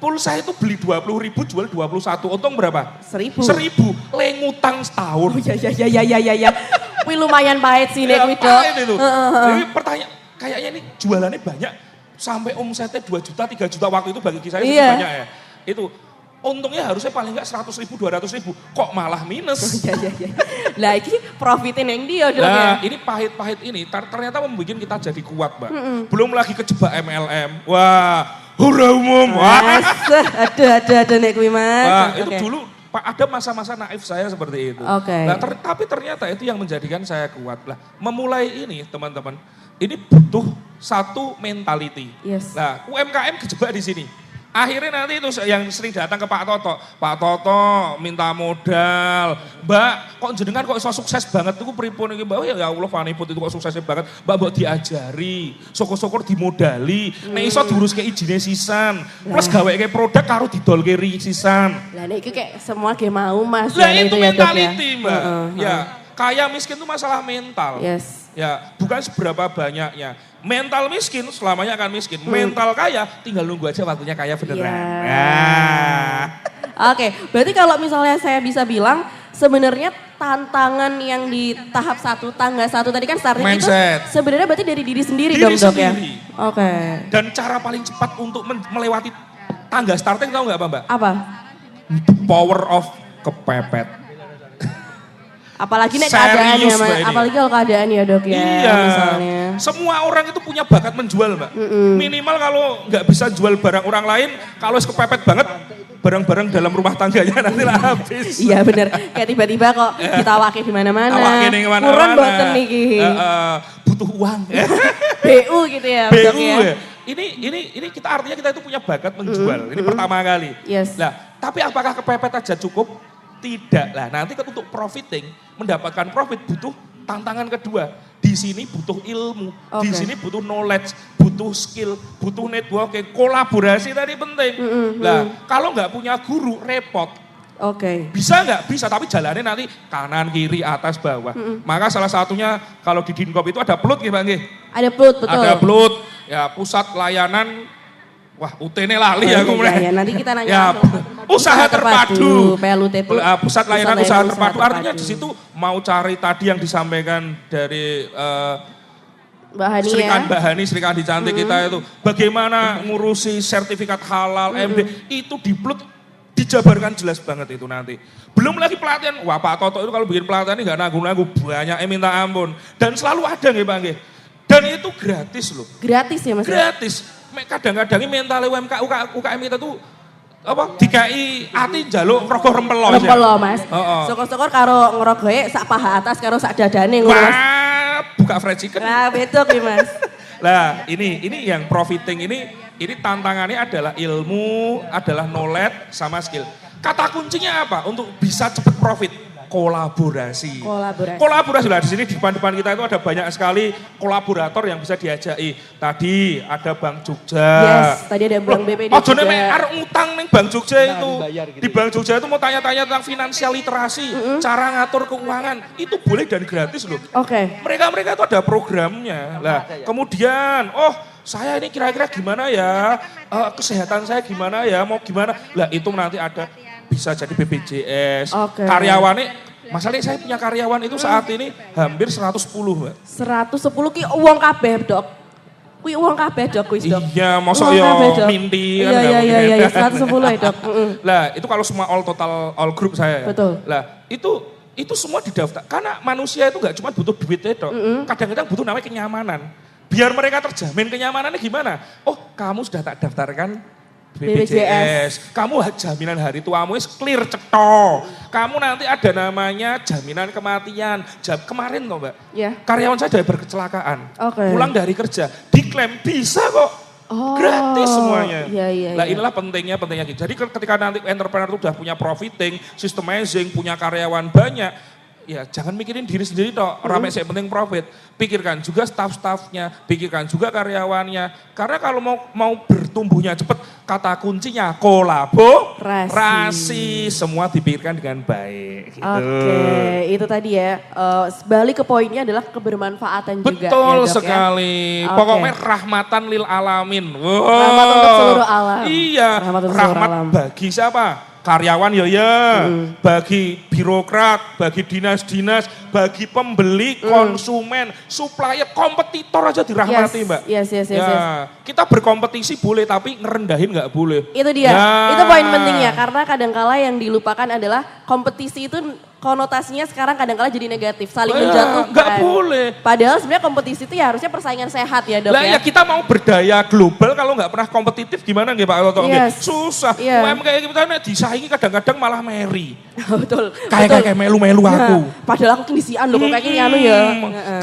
pulsa itu beli 20.000 jual 21. Untung berapa? 1.000. 1.000. Ngutang setahun. Oh ya. Wih lumayan pahit sih nek Ya, kuwi, Dok. pahit itu. Jadi pertanyaan, kayaknya ini jualannya banyak. Sampai omsetnya 2 juta, 3 juta waktu itu bagi saya itu Iya. banyak ya. Itu untungnya harusnya paling enggak 100.000, 200.000. Kok malah minus? Ya. Lah iki profitnya neng dia, Dok ya. Nah ini pahit-pahit ini ternyata membuat kita jadi kuat, Mbak. Belum lagi kejebak MLM. Wah, hura umum. Wah. Aduh nek kuwi, Mas. Wah, Oke. itu dulu ada masa-masa naif saya seperti itu. Oke. Nah, tapi ternyata itu yang menjadikan saya kuat. Lah, memulai ini teman-teman, ini butuh satu mentality. Yes. Nah, UMKM kejebak di sini. Akhirnya nanti itu yang sering datang ke Pak Toto. Pak Toto minta modal. Mbak, kok jenengan kok iso sukses banget itu pripun iki Mbak? Oh, ya Allah Fani Put itu kok suksesnya banget. Mbak diajari, syukur-syukur dimodali. Nek iso diuruske ijine sisan. Plus gaweke produk karo didolke sisan. Lah nek iki kayak semua ge mau, Mas. Lah ya, itu ya, Dok, ya. mentality Mbak. Heeh, Ya, kaya miskin itu masalah mental. Yes. Ya, bukan seberapa banyaknya. Mental miskin selamanya akan miskin. Mental kaya tinggal nunggu aja waktunya kaya beneran. Ya. Nah. Oke, berarti kalau misalnya saya bisa bilang sebenarnya tantangan yang di tahap 1, tangga 1 tadi kan starting Mindset. itu sebenarnya berarti dari diri sendiri Diri dong, Dok ya. sendiri. Oke. Dan cara paling cepat untuk melewati tangga starting tahu nggak apa Mbak? Apa? Power of kepepet. Apalagi nek Serius, keadaannya, Mas. Mbak, ini. Apalagi kalau keadaan ya, Dok ya, Iya. misalnya. Semua orang itu punya bakat menjual, Mbak. Minimal kalau nggak bisa jual barang orang lain, kalau kepepet banget, barang-barang dalam rumah tangganya nanti lah habis. Iya bener, kayak tiba-tiba kok ditawake di mana-mana. Awake ning mana-mana. Kurang boten niki. Butuh uang. BU gitu ya, Dok BU ya. ya. Ini kita artinya kita itu punya bakat menjual. Ini pertama kali. Yes. Nah, tapi apakah kepepet aja cukup? Tidak lah. Nanti untuk profiting, mendapatkan profit butuh tantangan kedua. Di sini butuh ilmu, di Oke. sini butuh knowledge, butuh skill, butuh networking, kolaborasi tadi penting. Nah, kalau nggak punya guru repot. Oke. Bisa nggak? Bisa, tapi jalannya nanti kanan, kiri, atas, bawah. Maka salah satunya kalau di Dinkop itu ada PLUT, Mbak nggih. Ada PLUT, betul. Ada PLUT, ya pusat layanan, wah UT-ne lali ya aku mulai. Ya, nanti kita nanya. Ya, usaha terpadu. PLUT itu. Pusat layanan usaha terpadu. terpadu. Artinya di situ mau cari tadi yang disampaikan dari Mbak Hani Mbak Hani, Sri Kandi Cantik kita itu. Bagaimana ngurusi sertifikat halal, MD, itu di PLUT dijabarkan jelas banget itu nanti. Belum lagi pelatihan, wah Pak Toto itu kalau bikin pelatihan ini gak nanggung-nanggung, banyak minta ampun. Dan selalu ada nggih Pak nggih. Dan itu gratis loh. Gratis ya Mas? Gratis. Kadang-kadang ini mental UKM kita tuh apa dikai ati njaluk rego rempel loh. Rempel loh Mas. Heeh. Syukur-syukur karo ngerogoe sak paha atas karo sak dadane ngono Mas. Wah, buka fried chicken. Nah, betul nih Mas. Lah, ini yang profiting ini tantangannya adalah ilmu, adalah knowledge sama skill. Kata kuncinya apa? Untuk bisa cepat profit. Kolaborasi. Kolaborasi lah di sini di depan kita itu ada banyak sekali kolaborator yang bisa diajaki. Tadi ada Bank Jogja. Yes, tadi ada Bank BPD juga. Ojo nek arep ngutang ning Bank Jogja itu. Gitu. Di Bank Jogja itu mau tanya-tanya tentang finansial literasi, cara ngatur keuangan, itu boleh dan gratis loh. Oke. Mereka itu ada programnya. Lah, kemudian saya ini kira-kira gimana ya, kesehatan saya gimana ya, mau gimana. Lah itu nanti ada, bisa jadi BPJS, karyawannya, masalahnya saya punya karyawan itu saat ini hampir 110 Mbak. 110 ki uang kabeh Dok. Kui uang kabeh Dok, kuis Dok. Iya, mosok Uang yo kabeh, Dok. minti kan. Iya, 110 ya Dok. Lah itu kalau semua all group saya ya. Betul. Lah itu semua didaftar, karena manusia itu gak cuma butuh duit ya Dok. Kadang-kadang butuh namanya kenyamanan. Biar mereka terjamin kenyamanannya gimana? Oh, kamu sudah tak daftarkan BPJS. Kamu jaminan hari tuamu clear cetok. Kamu nanti ada namanya jaminan kematian. Kemarin kok Mbak, karyawan saya dari berkecelakaan. Pulang dari kerja, diklaim bisa kok. Gratis semuanya. Nah inilah pentingnya gitu. Jadi ketika nanti entrepreneur itu sudah punya profiting, systemizing, punya karyawan banyak, ya jangan mikirin diri sendiri toh, ramai saya penting profit. Pikirkan juga staff-staffnya, pikirkan juga karyawannya. Karena kalau mau bertumbuhnya cepat, kata kuncinya kolaborasi. Semua dipikirkan dengan baik. Gitu. Oke, itu tadi ya. Balik ke poinnya adalah kebermanfaatan juga. Betul ya, Dok, sekali. Ya? Pokoknya rahmatan lil alamin. Wow. Rahmat untuk seluruh alam. Iya, rahmat bagi siapa? Karyawan bagi birokrat, bagi dinas-dinas, bagi pembeli, konsumen, supplier, kompetitor aja dirahmati Mbak. Yes. Kita berkompetisi boleh tapi ngerendahin nggak boleh. Itu dia, itu poin pentingnya karena kadangkala yang dilupakan adalah kompetisi itu konotasinya sekarang kadang-kala jadi negatif, saling menjatuhkan. Nggak boleh. Padahal sebenarnya kompetisi itu ya harusnya persaingan sehat ya Dok lah ya kita mau berdaya global kalau nggak pernah kompetitif gimana nggih Pak Toto? Susah. UMKM kita disaingi kadang-kadang malah meri. Betul. Kayak melu-melu aku. Padahal aku kondisian loh kok kayak gini anu ya.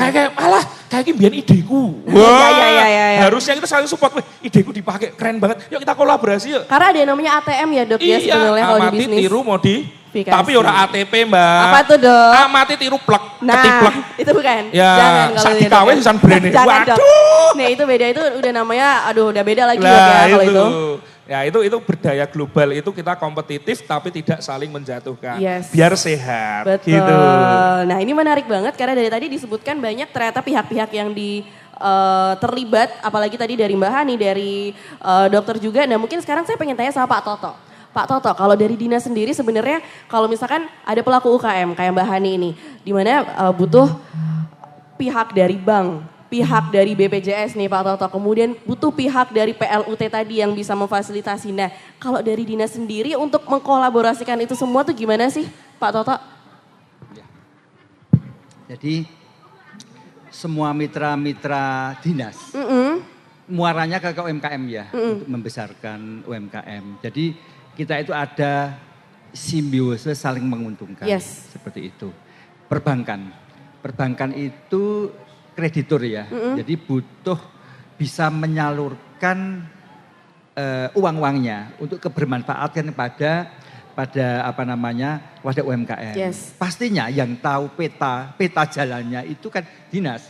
Kayak malah kayak biar ideku. Iya. Harusnya kita saling support. Ideku dipakai keren banget. Yuk kita kolaborasi yuk. Karena ada yang namanya ATM ya Dok ya sebenarnya kalau di bisnis. Amati tiru tapi ora ATP Mbak. Apa tuh Dok? Amati tiru plek, ketiplek. Itu bukan. Ya, jangan kalau itu. Kawin sisan brand. Waduh. Nih itu beda, itu udah namanya udah beda lagi ya kalau itu. Ya itu berdaya global, itu kita kompetitif tapi tidak saling menjatuhkan. Biar sehat. Betul. Gitu. Nah ini menarik banget karena dari tadi disebutkan banyak ternyata pihak-pihak yang terlibat, apalagi tadi dari Mbak Hani, dari dokter juga. Nah mungkin sekarang saya pengen tanya sama Pak Toto. Pak Toto, kalau dari dinas sendiri sebenarnya kalau misalkan ada pelaku UKM kayak Mbak Hani ini, di mana butuh pihak dari bank, pihak dari BPJS nih Pak Toto, kemudian butuh pihak dari PLUT tadi yang bisa memfasilitasi. Nah kalau dari dinas sendiri untuk mengkolaborasikan itu semua tuh gimana sih Pak Toto? Ya. Jadi semua mitra-mitra dinas muaranya ke UMKM ya, untuk membesarkan UMKM. Jadi kita itu ada simbiose saling menguntungkan, seperti itu. Perbankan itu kreditur ya, jadi butuh bisa menyalurkan uang-uangnya untuk kebermanfaatan pada pada UMKM. Pastinya yang tahu peta jalannya itu kan dinas,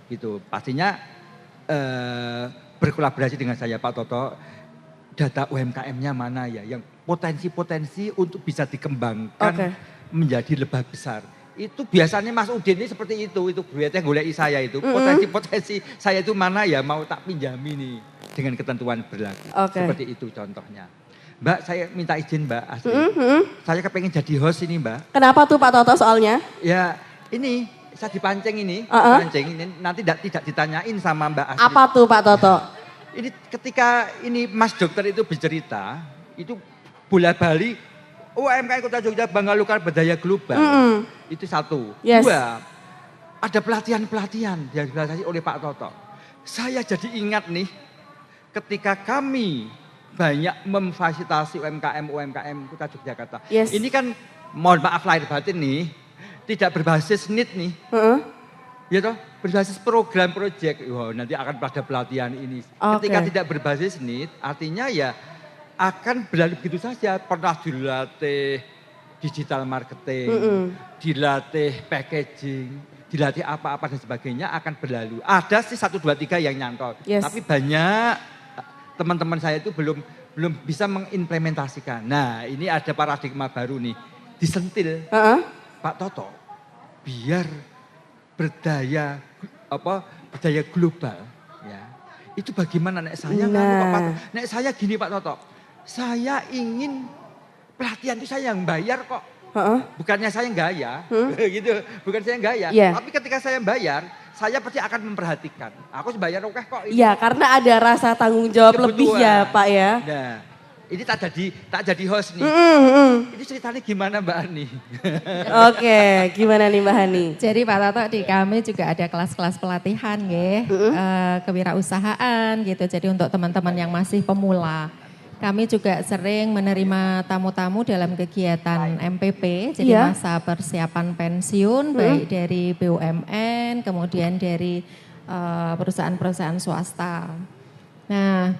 gitu. Pastinya berkolaborasi dengan saya Pak Toto. Data UMKM-nya mana ya yang potensi-potensi untuk bisa dikembangkan menjadi lebih besar. Itu biasanya Mas Udin ini seperti itu berarti goleki saya itu. Potensi-potensi saya itu mana ya mau tak pinjami nih dengan ketentuan berlaku. Seperti itu contohnya. Mbak, saya minta izin Mbak Asri. Saya kepengen jadi host ini Mbak. Kenapa tuh Pak Toto soalnya? Ya ini saya dipancing ini, pancing ini nanti tidak ditanyain sama Mbak Asri. Apa tuh Pak Toto? Ini ketika ini Mas Dokter itu bercerita, itu bola bali UMKM Kota Jogja bangga luar berdaya global. Itu satu. Dua, ada pelatihan-pelatihan yang dilakukan oleh Pak Toto. Saya jadi ingat nih ketika kami banyak memfasilitasi UMKM Kota Yogyakarta. Ini kan mohon maaf lahir batin nih, tidak berbasis NIT nih. Ya toh, berbasis program proyek. Wow, nanti akan pada pelatihan ini. Ketika tidak berbasis NIT, artinya ya akan berlalu begitu saja. Pernah dilatih digital marketing, dilatih packaging, dilatih apa-apa dan sebagainya akan berlalu. Ada sih 1, 2, 3 yang nyantol. Tapi banyak teman-teman saya itu belum bisa mengimplementasikan. Nah ini ada paradigma baru nih. Disentil Pak Toto biar berdaya global. Ya. Itu bagaimana nek saya nek saya gini Pak Toto. Saya ingin pelatihan itu saya yang bayar kok. Bukannya saya yang gaya, gitu. Bukan saya yang gaya. Tapi ketika saya bayar, saya pasti akan memperhatikan. Aku bayar oke kok. Iya, karena ada rasa tanggung jawab lebih ya Pak ya. Nah, ini tak jadi host nih. Ini ceritanya gimana Mbak Hani? Oke, gimana nih Mbak Hani? Jadi Pak Toto di kami juga ada kelas-kelas pelatihan ya, kewirausahaan gitu. Jadi untuk teman-teman yang masih pemula. Kami juga sering menerima tamu-tamu dalam kegiatan MPP, jadi masa persiapan pensiun, baik dari BUMN, kemudian dari perusahaan-perusahaan swasta. Nah,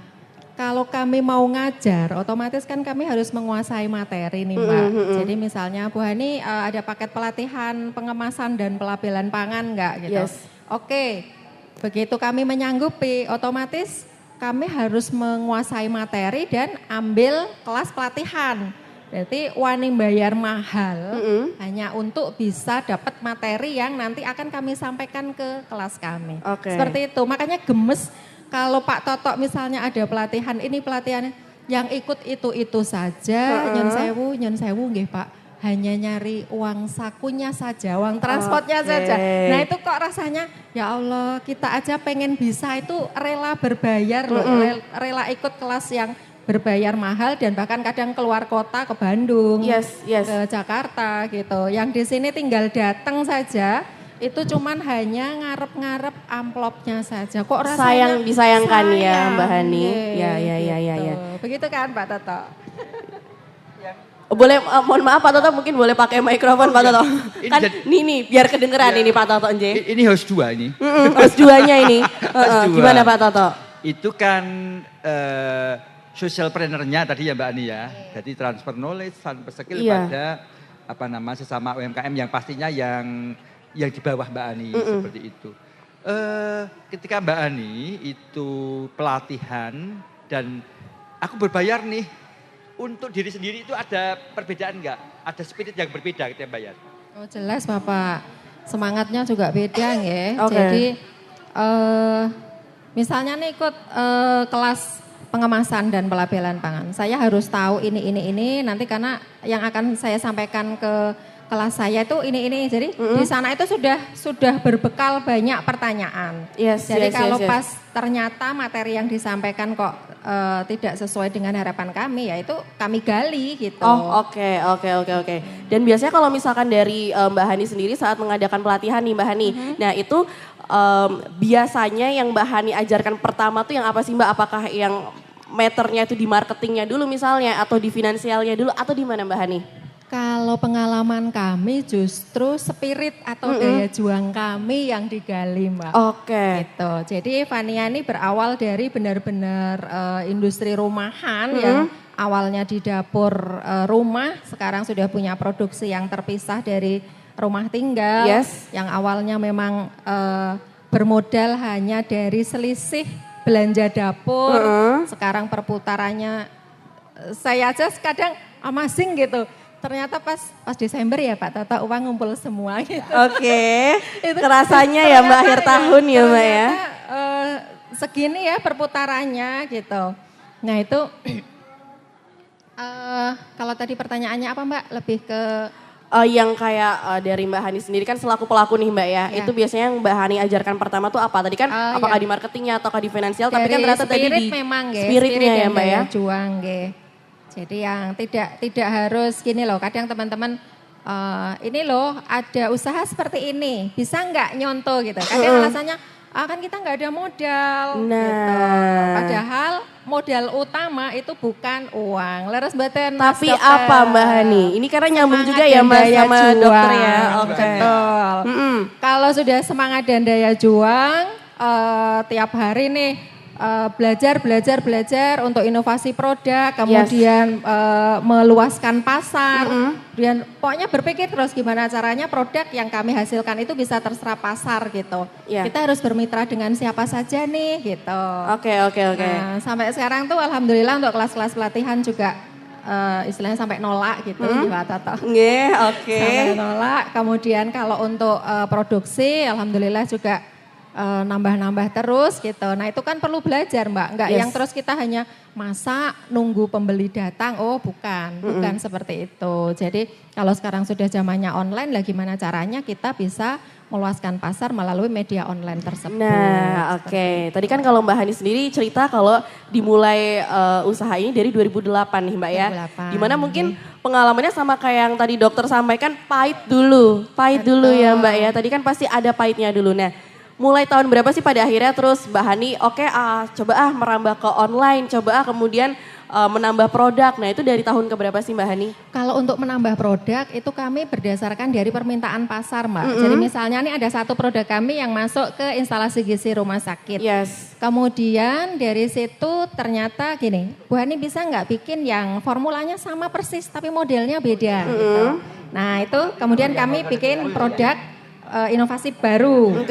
kalau kami mau ngajar, otomatis kan kami harus menguasai materi nih Mbak. Jadi misalnya Bu Hani ada paket pelatihan pengemasan dan pelabelan pangan enggak gitu. Oke, begitu kami menyanggupi, otomatis kami harus menguasai materi dan ambil kelas pelatihan. Berarti wani bayar mahal hanya untuk bisa dapat materi yang nanti akan kami sampaikan ke kelas kami. Seperti itu, makanya gemes kalau Pak Toto misalnya ada pelatihan, ini pelatihan yang ikut itu saja, nyun sewu nggih Pak. Hanya nyari uang sakunya saja, uang transportnya saja. Nah itu kok rasanya, ya Allah kita aja pengen bisa itu rela berbayar loh, rela ikut kelas yang berbayar mahal dan bahkan kadang keluar kota ke Bandung, ke Jakarta gitu. Yang di sini tinggal datang saja, itu cuman hanya ngarep-ngarep amplopnya saja. Kok rasanya disayangkan ya Mbak Hani. Ya. Begitu kan Pak Toto? Boleh, mohon maaf Pak Toto mungkin boleh pakai mikrofon Pak Toto. Kan nih biar kedengeran ini Pak Toto nje. Ini host 2 ini. Host 2-nya ini. Gimana Pak Toto? Itu kan social planner-nya tadi ya Mbak Ani ya. Jadi transfer knowledge, transfer skill pada sesama UMKM yang pastinya yang di bawah Mbak Ani seperti itu. Ketika Mbak Ani itu pelatihan dan aku berbayar nih. Untuk diri sendiri itu ada perbedaan enggak? Ada spirit yang berbeda kita bayar? Oh jelas Bapak, semangatnya juga beda ya. Jadi misalnya nih ikut kelas pengemasan dan pelabelan pangan. Saya harus tahu ini, nanti karena yang akan saya sampaikan ke kelas saya itu ini. Jadi di sana itu sudah berbekal banyak pertanyaan. Jadi kalau pas ternyata materi yang disampaikan kok tidak sesuai dengan harapan kami, ya itu kami gali gitu. Oke. Dan biasanya kalau misalkan dari Mbak Hani sendiri saat mengadakan pelatihan nih Mbak Hani, nah itu biasanya yang Mbak Hani ajarkan pertama tuh yang apa sih Mbak? Apakah yang meternya itu di marketingnya dulu misalnya, atau di finansialnya dulu, atau di mana Mbak Hani? Kalau pengalaman kami justru spirit atau daya juang kami yang digali Mbak. Gitu. Jadi Fania ini berawal dari benar-benar industri rumahan yang awalnya di dapur rumah, sekarang sudah punya produksi yang terpisah dari rumah tinggal. Yang awalnya memang bermodal hanya dari selisih belanja dapur, sekarang perputarannya saya aja kadang amazing gitu. Ternyata pas Desember ya Pak Toto uang ngumpul semua gitu. Oke, kerasanya ya Mbak akhir tahun ya Mbak ya. Segini ya perputarannya gitu. Nah itu kalau tadi pertanyaannya apa Mbak? Lebih ke yang kayak dari Mbak Hani sendiri kan selaku pelaku nih Mbak ya. Itu biasanya yang Mbak Hani ajarkan pertama tuh apa? Tadi kan apakah di marketingnya atau di finansial, tapi kan ternyata tadi di memang, spiritnya ya Mbak ya. Juang Jadi yang tidak harus gini loh, kadang teman-teman ini loh ada usaha seperti ini, bisa nggak nyontoh gitu. Kadang alasannya, kan kita nggak ada modal gitu. Padahal modal utama itu bukan uang. Leres mboten Mas Tapi Dokter. apa Mbak Hani? Ini karena nyambung juga ya Mbak sama dokter ya. Oke. Betul. Kalau sudah semangat dan daya juang, tiap hari nih belajar untuk inovasi produk, kemudian meluaskan pasar, kemudian pokoknya berpikir terus gimana caranya produk yang kami hasilkan itu bisa terserap pasar gitu. Kita harus bermitra dengan siapa saja nih gitu. Oke. Nah, sampai sekarang tuh alhamdulillah untuk kelas-kelas pelatihan juga istilahnya sampai nolak gitu Pak Toto. Sampai nolak. Kemudian kalau untuk produksi alhamdulillah juga nambah-nambah terus gitu. Nah itu kan perlu belajar Mbak, enggak yang terus kita hanya masak nunggu pembeli datang, bukan seperti itu. Jadi kalau sekarang sudah zamannya online lah gimana caranya kita bisa meluaskan pasar melalui media online tersebut. Nah oke, tadi kan kalau Mbak Hani sendiri cerita kalau dimulai usaha ini dari 2008 nih Mbak ya. 2008. Dimana mungkin pengalamannya sama kayak yang tadi dokter sampaikan pahit dulu ya Mbak ya. Tadi kan pasti ada pahitnya dulu. Nah mulai tahun berapa sih pada akhirnya terus Mbak Hani coba merambah ke online, kemudian menambah produk. Nah itu dari tahun ke berapa sih Mbak Hani? Kalau untuk menambah produk itu kami berdasarkan dari permintaan pasar Mbak. Jadi misalnya ini ada satu produk kami yang masuk ke instalasi gizi rumah sakit. Kemudian dari situ ternyata gini, Bu Hani bisa nggak bikin yang formulanya sama persis tapi modelnya beda gitu. Nah itu kemudian kami bikin produk inovasi baru,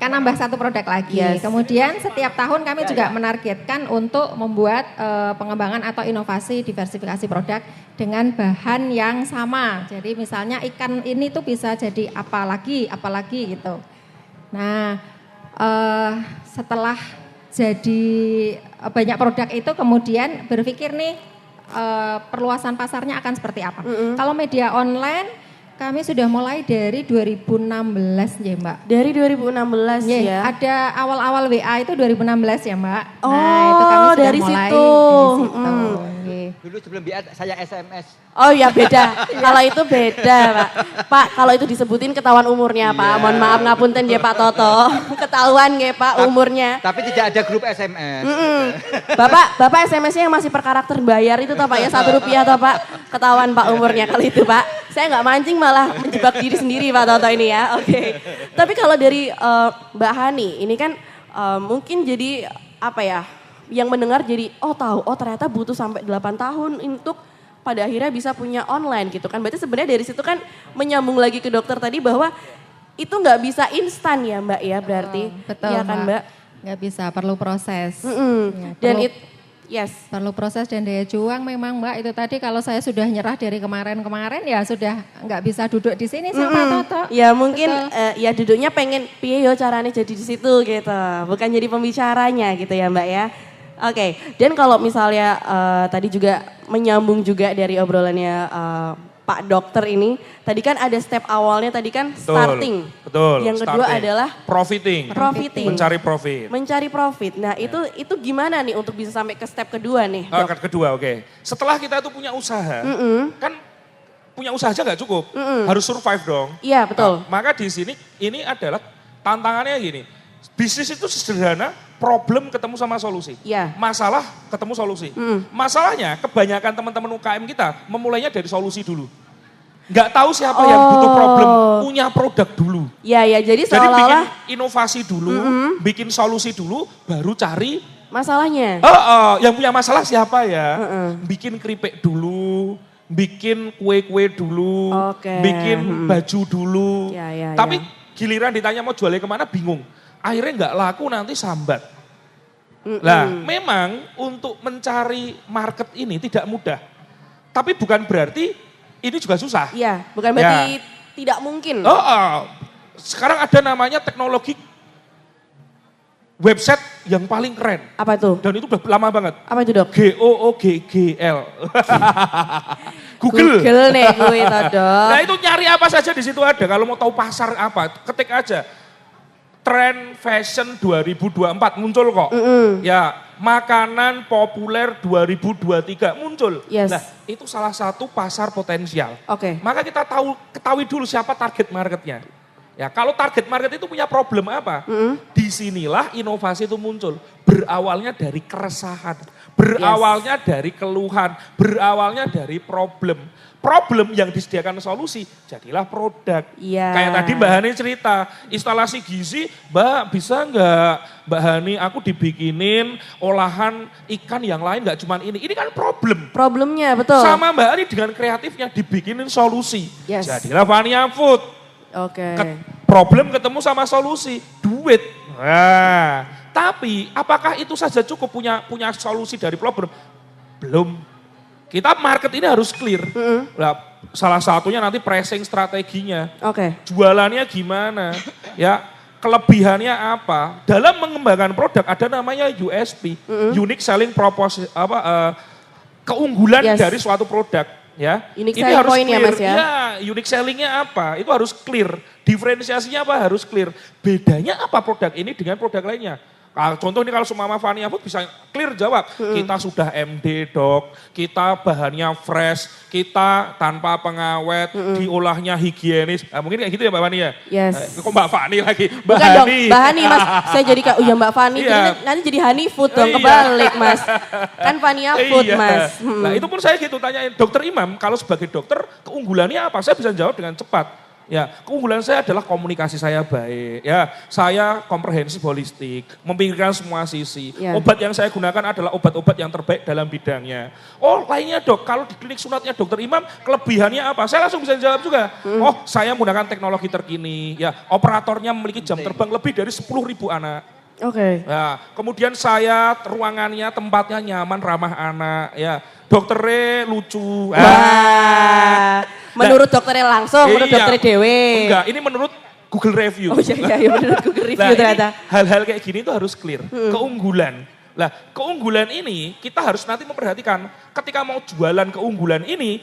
kan nambah satu produk lagi. Kemudian setiap tahun kami juga menargetkan untuk membuat pengembangan atau inovasi diversifikasi produk dengan bahan yang sama. Jadi misalnya ikan ini tuh bisa jadi apalagi gitu. Nah setelah jadi banyak produk itu kemudian berpikir nih perluasan pasarnya akan seperti apa. Kalau media online kami sudah mulai dari 2016 ya Mbak. Dari 2016 ya? Ada awal-awal WA itu 2016 ya Mbak. Nah itu kami sudah dari mulai situ. Dari situ. Dulu sebelum WA saya SMS. Oh ya beda, kalau itu beda Pak. Pak kalau itu disebutin ketahuan umurnya Pak. Mohon maaf ngapunten ya Pak Toto. Ketahuan ya Pak umurnya. Tapi tidak ada grup SMS. Bapak SMS-nya yang masih per karakter bayar itu toh Pak ya Rp1 toh Pak. Ketahuan Pak umurnya kalau itu Pak. Saya nggak mancing malah menjebak diri sendiri Pak Toto ini ya. Oke. Tapi kalau dari Mbak Hani ini kan mungkin jadi apa ya, yang mendengar jadi ternyata butuh sampai 8 tahun untuk pada akhirnya bisa punya online gitu kan. Berarti sebenarnya dari situ kan menyambung lagi ke dokter tadi bahwa itu nggak bisa instan ya Mbak ya berarti. Betul ya kan Mbak. Nggak bisa, perlu proses. Dan perlu proses dan daya juang memang Mbak. Itu tadi kalau saya sudah nyerah dari kemarin ya sudah nggak bisa duduk di sini sama Toto. Ya mungkin ya duduknya pengen piye yo caranya jadi di situ gitu. Bukan jadi pembicaranya gitu ya Mbak ya. Oke, dan kalau misalnya tadi juga menyambung juga dari obrolannya Pak Dokter ini, tadi kan ada step awalnya tadi kan starting. Betul. Yang kedua adalah profiting. Mencari profit. Nah itu gimana nih untuk bisa sampai ke step kedua nih? Kedua, oke. Setelah kita itu punya usaha, kan punya usaha aja nggak cukup, harus survive dong. Iya betul. Nah, maka di sini ini adalah tantangannya gini, bisnis itu sederhana. Problem ketemu sama solusi. Masalah ketemu solusi. Masalahnya kebanyakan teman-teman UKM kita memulainya dari solusi dulu. Nggak tahu siapa yang butuh problem, punya produk dulu. Jadi seolah-olah bikin inovasi dulu, bikin solusi dulu, baru cari masalahnya. Yang punya masalah siapa ya? Bikin keripik dulu, bikin kue-kue dulu, bikin baju dulu. Tapi giliran ditanya mau jualnya kemana bingung. Akhirnya nggak laku nanti sambat. Nah, memang untuk mencari market ini tidak mudah. Tapi bukan berarti ini juga susah. Iya, bukan berarti tidak mungkin. Sekarang ada namanya teknologi website yang paling keren. Apa tuh? Dan itu udah lama banget. Apa itu, Dok? GOOGGL. Google. Google nih gue itu, Dok. Nah itu nyari apa saja di situ ada. Kalau mau tahu pasar apa, ketik aja. Trend fashion 2024 muncul kok. Ya, makanan populer 2023 muncul. Yes. Nah, itu salah satu pasar potensial. Oke. Maka kita ketahui dulu siapa target marketnya. Ya, kalau target market itu punya problem apa? Disinilah inovasi itu muncul. Berawalnya dari keresahan, berawalnya dari keluhan, berawalnya dari problem. Problem yang disediakan solusi, jadilah produk. Iya. Kayak tadi Mbak Hani cerita, instalasi gizi, Mbak bisa nggak Mbak Hani aku dibikinin olahan ikan yang lain nggak cuman ini. Ini kan problem. Problemnya, betul. Sama Mbak Hani dengan kreatifnya dibikinin solusi. Yes. Jadilah Vania Food. Oke. Problem ketemu sama solusi, duit. Nah, tapi apakah itu saja cukup punya solusi dari problem? Belum. Kita market ini harus clear. Nah, salah satunya nanti pricing strateginya. Oke. Jualannya gimana? Ya, kelebihannya apa? Dalam mengembangkan produk ada namanya USP, unique selling proposition, keunggulan dari suatu produk. Ya, Unique ini selling harus point ya, clear. Mas, ya? Unique sellingnya apa? Itu harus clear. Diferensiasinya apa? Harus clear. Bedanya apa produk ini dengan produk lainnya? Contoh ini kalau Sumama Vania Food bisa clear jawab. Kita sudah MD Dok, kita bahannya fresh, kita tanpa pengawet, diolahnya higienis. Nah, mungkin kayak gitu ya Mbak Fani ya? Yes. Kok Mbak Fani lagi? Mbak Bukan dong, Hani. Mbak Hani Mas. Saya jadi kayak, Mbak Fani. Iya. Nanti jadi Hani Food dong, Iya. kebalik Mas. Kan Vania Food Iya. Mas. Nah itu pun saya gitu tanyain, Dokter Imam kalau sebagai dokter keunggulannya apa? Saya bisa jawab dengan cepat. Ya, keunggulan saya adalah komunikasi saya baik. Ya, saya komprehensif holistik, memikirkan semua sisi. Ya. Obat yang saya gunakan adalah obat-obat yang terbaik dalam bidangnya. Oh, lainnya Dok, kalau di klinik sunatnya Dokter Imam, kelebihannya apa? Saya langsung bisa jawab juga. Oh, saya menggunakan teknologi terkini. Ya, operatornya memiliki jam terbang lebih dari 10.000 anak. Oke. Ya, kemudian saya tempatnya nyaman, ramah anak. Ya, dokternya lucu. Wah, menurut dokternya langsung, menurut Iya. dokternya Dewe. Enggak, ini menurut Google Review. Oh iya, menurut Google Review Nah, ini ternyata. hal-hal kayak gini tuh harus clear. Keunggulan. Lah, keunggulan ini kita harus nanti memperhatikan. Ketika mau jualan keunggulan ini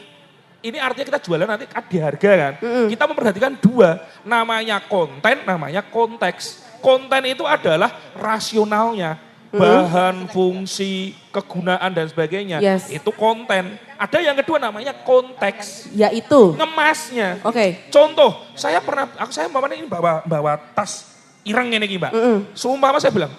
artinya kita jualan nanti di harga kan. Kita memperhatikan dua, namanya konten, namanya konteks. Konten itu adalah rasionalnya. Bahan, fungsi, kegunaan dan sebagainya. Yes. Itu konten. Ada yang kedua namanya konteks. Yaitu. Ngemasnya. Oke. Contoh, saya ini bawa tas ireng ini Mbak. Seumpama saya bilang,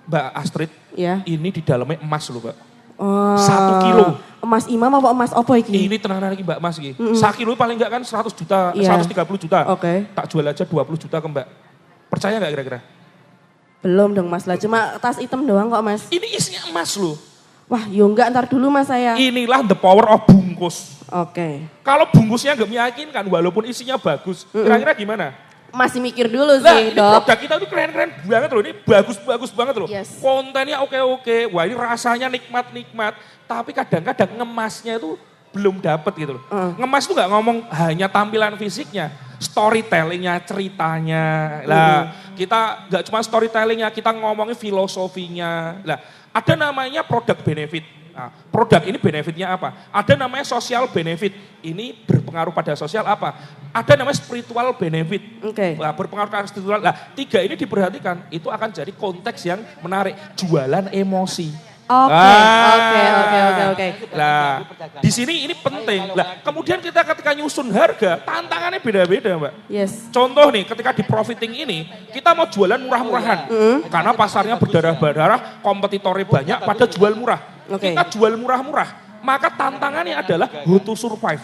Mbak Astrid, Iya. ini di dalamnya emas loh Mbak. Oh. 1 kilo. Emas imam apa emas apa iki? Ini tenanan lagi Mbak Mas iki. 1 kilo paling enggak kan 100 juta, Iya. 130 juta. Oke. Tak jual aja 20 juta ke Mbak. Percaya nggak kira-kira? Belum dong Mas lah, cuma tas hitam doang kok Mas. Ini isinya emas loh. Wah, enggak, ntar dulu Mas saya. Inilah the power of bungkus. Oke. Kalau bungkusnya nggak meyakinkan walaupun isinya bagus, kira-kira gimana? Masih mikir dulu Nah, sih, ini Dok. produk kita itu keren-keren banget loh. Ini bagus-bagus banget loh. Yes. Kontennya oke-oke. Wah ini rasanya nikmat-nikmat. Tapi kadang-kadang ngemasnya itu belum dapet gitu loh. Ngemas itu nggak ngomong hanya tampilan fisiknya. Storytellingnya, ceritanya. Lah kita nggak cuma storytellingnya, kita ngomongin filosofinya. Lah ada namanya produk benefit. Nah, produk ini benefitnya apa? Ada namanya social benefit. Ini berpengaruh pada sosial apa? Ada namanya spiritual benefit. Oke. Nah, berpengaruh pada spiritual. Nah, 3 ini diperhatikan. Itu akan jadi konteks yang menarik. Jualan emosi. Oke. Nah, di sini ini penting. Lah, kemudian kita ketika nyusun harga, tantangannya beda-beda, Mbak. Yes. Contoh nih, ketika di profiting ini, kita mau jualan murah-murahan. Karena pasarnya berdarah-darah, kompetitornya banyak, pada jual murah. Oke. Kita jual murah-murah. Maka tantangannya adalah how to survive.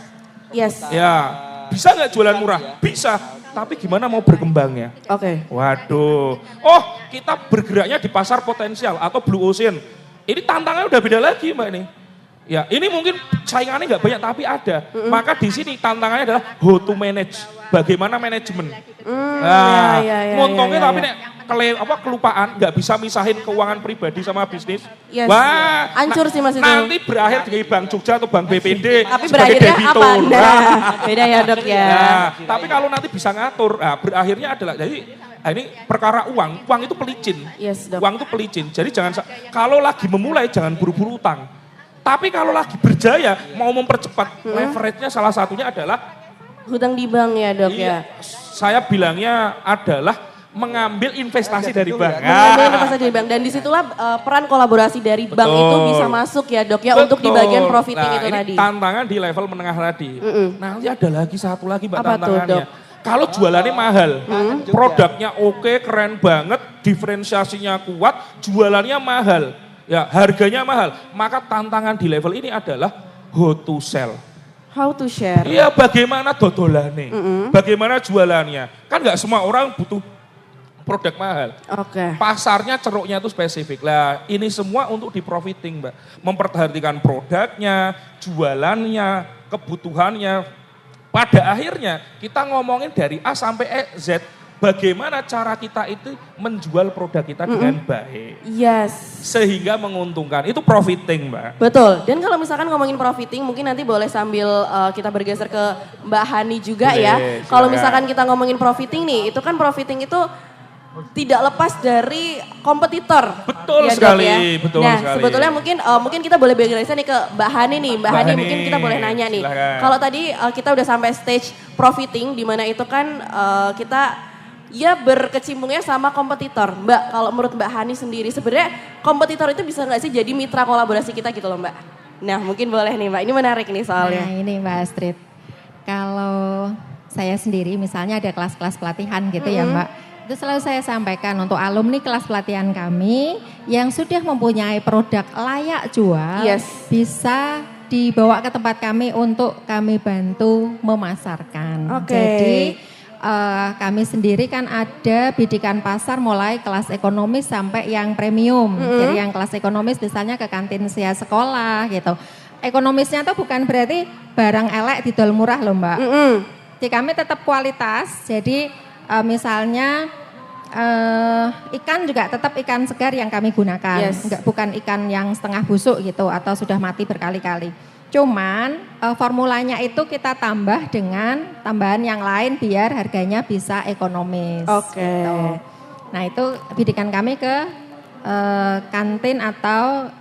Yes. Ya, bisa nggak jualan murah? Bisa. Tapi gimana mau berkembangnya? Oke. Waduh. Oh, kita bergeraknya di pasar potensial atau blue ocean. Ini tantangannya udah beda lagi Mbak ini. Ya, ini mungkin saingannya nggak banyak tapi ada. Maka di sini tantangannya adalah how to manage. Bagaimana manajemen. Nah, ya, ngontongnya ya, tapi ya. nek kelupaan, nggak bisa misahin keuangan pribadi sama bisnis. Yes. Wah, Hancur sih Mas itu. nanti berakhir di Bank Jogja atau Bank BPD Tapi sebagai berakhirnya debitur. apa? Nah, beda ya dok ya. Nah, tapi kalau nanti bisa ngatur, berakhirnya adalah jadi ini perkara uang itu pelicin. Yes, dok. Uang itu pelicin. Jadi kalau lagi memulai jangan buru-buru utang. Tapi kalau lagi berjaya mau mempercepat, leverage-nya salah satunya adalah Hutang di bank ya dok ya. saya bilangnya adalah mengambil investasi dari bank. Mengambil investasi dari bank dan disitulah peran kolaborasi dari bank itu bisa masuk ya dok ya untuk di bagian profiting itu ini tadi. Tantangan di level menengah tadi. Nanti ada lagi satu lagi Mbak Apa tuh, tantangannya. Dok? Kalau jualannya mahal, produknya oke, keren banget, diferensiasinya kuat, jualannya mahal, ya harganya mahal, maka tantangan di level ini adalah how to sell. How to share. Iya, bagaimana dodolannya, bagaimana jualannya. Kan nggak semua orang butuh produk mahal. Oke. Pasarnya ceruknya itu spesifik. Lah, ini semua untuk di profiting, Mbak. Memperhatikan produknya, jualannya, kebutuhannya. Pada akhirnya kita ngomongin dari A sampai Z, bagaimana cara kita itu menjual produk kita dengan baik. Yes. Sehingga menguntungkan. Itu profiting, Mbak. Betul. Dan kalau misalkan ngomongin profiting, mungkin nanti boleh sambil kita bergeser ke Mbak Hani juga Boleh, ya. silakan. Kalau misalkan kita ngomongin profiting nih, itu kan profiting itu tidak lepas dari kompetitor. Betul ya, Dok, sekali, ya? betul nah, sekali. sebetulnya mungkin kita boleh bergeser nih ke Mbak Hani nih. Mbak Hani Hani, mungkin kita boleh nanya nih. silakan. Kalau tadi kita udah sampai stage profiting, di mana itu kan kita ya berkecimpungnya sama kompetitor. Mbak, kalau menurut Mbak Hani sendiri sebenarnya kompetitor itu bisa nggak sih jadi mitra kolaborasi kita gitu loh Mbak? Nah mungkin boleh nih Mbak, ini menarik nih soalnya. Nah ini Mbak Astrid, kalau saya sendiri misalnya ada kelas-kelas pelatihan gitu ya Mbak. Itu selalu saya sampaikan untuk alumni kelas pelatihan kami yang sudah mempunyai produk layak jual. Yes. Bisa dibawa ke tempat kami untuk kami bantu memasarkan. Oke. Jadi kami sendiri kan ada bidikan pasar mulai kelas ekonomis sampai yang premium. Jadi yang kelas ekonomis misalnya ke kantin sia sekolah gitu. Ekonomisnya tuh bukan berarti barang elek didol murah loh Mbak. Jadi kami tetap kualitas. Jadi misalnya ikan juga tetap ikan segar yang kami gunakan. Yes. Bukan ikan yang setengah busuk gitu atau sudah mati berkali-kali. Cuman formulanya itu kita tambah dengan tambahan yang lain biar harganya bisa ekonomis. Oke. Gitu. Nah itu bidikan kami ke kantin atau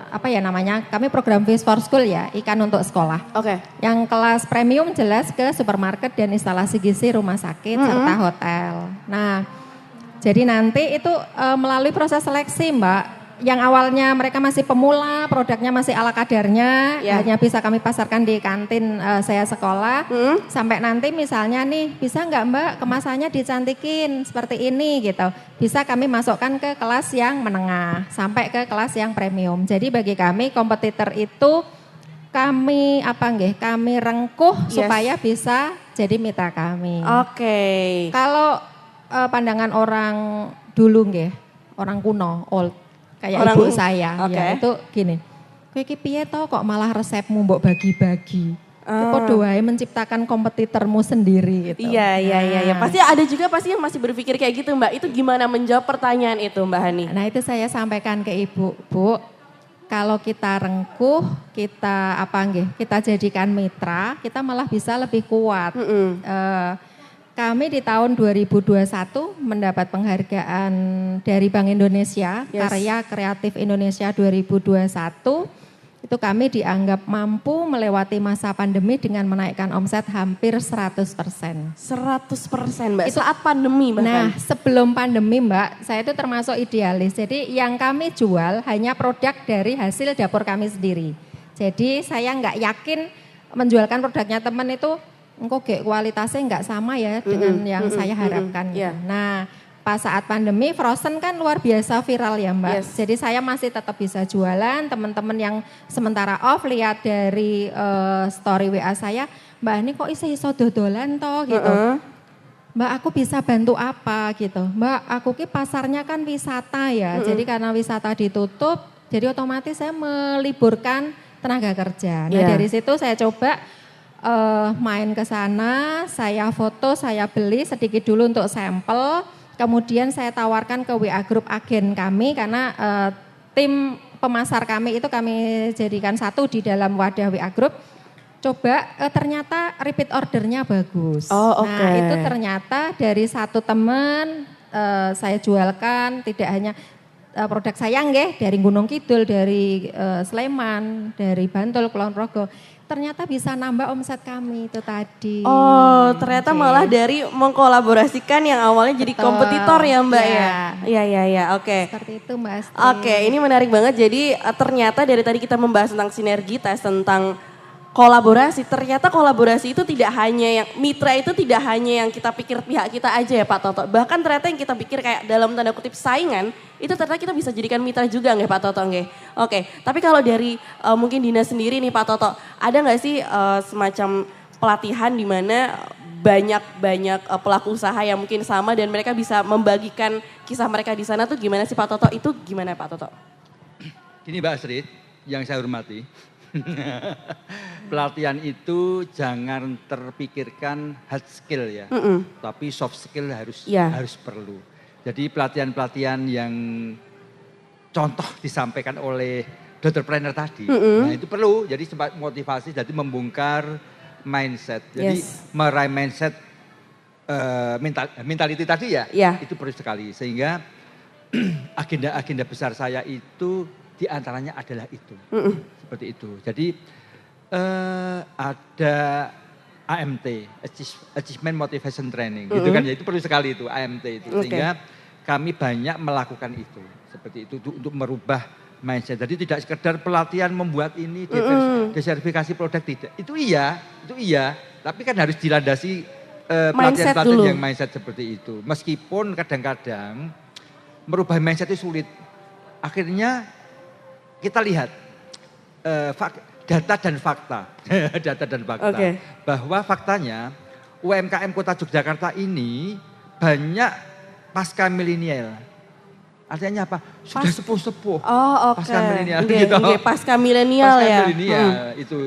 apa ya namanya, kami program Fish for School ya, ikan untuk sekolah. Oke. Yang kelas premium jelas ke supermarket dan instalasi gizi rumah sakit serta hotel. Nah jadi nanti itu melalui proses seleksi Mbak. Yang awalnya mereka masih pemula, produknya masih ala kadarnya, hanya bisa kami pasarkan di kantin saya sekolah. Sampai nanti misalnya nih, bisa nggak Mbak kemasannya dicantikin seperti ini gitu. Bisa kami masukkan ke kelas yang menengah, sampai ke kelas yang premium. Jadi bagi kami kompetitor itu kami kami rengkuh supaya bisa jadi mitra kami. Oke. Kalau pandangan orang dulu orang kuno, old. Kayak Orang, ibu saya, oke. ya itu gini. Kowe iki piye to kok malah resepmu mbok bagi-bagi. Padha wae menciptakan kompetitormu sendiri gitu. Iya. Pasti ada juga yang masih berpikir kayak gitu Mbak. Itu gimana menjawab pertanyaan itu Mbak Hani? Nah itu saya sampaikan ke ibu, Bu. Kalau kita rengkuh, kita kita jadikan mitra, kita malah bisa lebih kuat. Kami di tahun 2021 mendapat penghargaan dari Bank Indonesia, Karya Kreatif Indonesia 2021. Itu kami dianggap mampu melewati masa pandemi dengan menaikkan omset hampir 100%. 100% Mbak, itu saat pandemi bahkan. Nah sebelum pandemi Mbak, saya itu termasuk idealis. Jadi yang kami jual hanya produk dari hasil dapur kami sendiri. Jadi saya nggak yakin menjualkan produknya teman itu kok kualitasnya nggak sama ya dengan yang saya harapkan. Nah pas saat pandemi Frozen kan luar biasa viral ya Mbak. Yes. Jadi saya masih tetap bisa jualan. Teman-teman yang sementara off lihat dari story WA saya, Mbak ini kok iso dodolan toh gitu. Mbak aku bisa bantu apa gitu. Mbak aku ki pasarnya kan wisata ya. Jadi karena wisata ditutup, jadi otomatis saya meliburkan tenaga kerja. Nah dari situ saya coba main ke sana, saya foto, saya beli sedikit dulu untuk sampel. kemudian saya tawarkan ke WA Group agen kami karena tim pemasar kami itu kami jadikan satu di dalam wadah WA Group. Coba ternyata repeat ordernya bagus. Oh, Nah itu ternyata dari satu teman saya jualkan tidak hanya produk saya nggih dari Gunung Kidul, dari Sleman, dari Bantul, Kulon Progo. Ternyata bisa nambah omset kami itu tadi. Oh, ternyata malah dari mengkolaborasikan yang awalnya jadi Betul. kompetitor ya Mbak Ya. ya? Iya, oke. Seperti itu Mbak Astri. Oke, ini menarik banget. Jadi ternyata dari tadi kita membahas tentang sinergitas, tentang kolaborasi. Ternyata kolaborasi itu tidak hanya yang, mitra itu tidak hanya yang kita pikir pihak kita aja ya Pak Toto. Bahkan ternyata yang kita pikir kayak dalam tanda kutip saingan, itu ternyata kita bisa jadikan mitra juga nggak Pak Toto nggih? Oke, tapi kalau dari mungkin Dina sendiri nih Pak Toto, ada nggak sih semacam pelatihan di mana banyak pelaku usaha yang mungkin sama dan mereka bisa membagikan kisah mereka di sana tuh gimana sih Pak Toto? Itu gimana Pak Toto? Ini Mbak Astrid, yang saya hormati. Pelatihan itu jangan terpikirkan hard skill ya, tapi soft skill harus perlu. Jadi pelatihan-pelatihan yang contoh disampaikan oleh Dr. Planner tadi, nah itu perlu. Jadi sempat motivasi, jadi membongkar mindset. Jadi meraih mindset mentality tadi ya, itu perlu sekali. Sehingga agenda-agenda besar saya itu diantaranya adalah itu. Seperti itu. Jadi ada AMT, Achievement Motivation Training, gitu kan ya, itu perlu sekali itu AMT itu. Sehingga kami banyak melakukan itu, seperti itu untuk merubah mindset. Jadi tidak sekedar pelatihan membuat ini, desertifikasi produk, tidak. Itu iya, tapi kan harus dilandasi pelatihan-pelatihan yang mindset seperti itu. Meskipun kadang-kadang merubah mindset itu sulit. Akhirnya kita lihat data dan fakta, bahwa faktanya UMKM Kota Yogyakarta ini banyak pasca milenial. Artinya apa? Sudah sepuh-sepuh. Oh, pasca milenial gitu. Pasca milenial ya. Pasca milenial itu.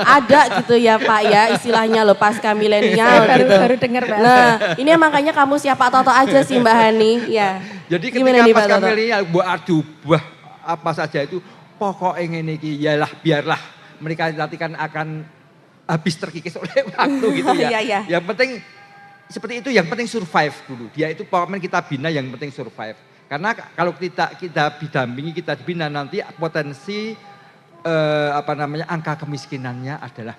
Ada gitu ya Pak ya istilahnya loh pasca milenial gitu. Baru dengar Mbak. Nah, ini makanya kamu siapa Toto aja sih Mbak Hani, ya. Jadi ketika pasca milenial buah apa saja itu pokoknya ngene iki yalah biarlah mereka nanti kan akan habis terkikis oleh waktu gitu ya. Yang penting seperti itu, yang penting survive dulu. Dia itu pokoknya kita bina yang penting survive. Karena kalau kita didampingi, kita dibina nanti potensi angka kemiskinannya adalah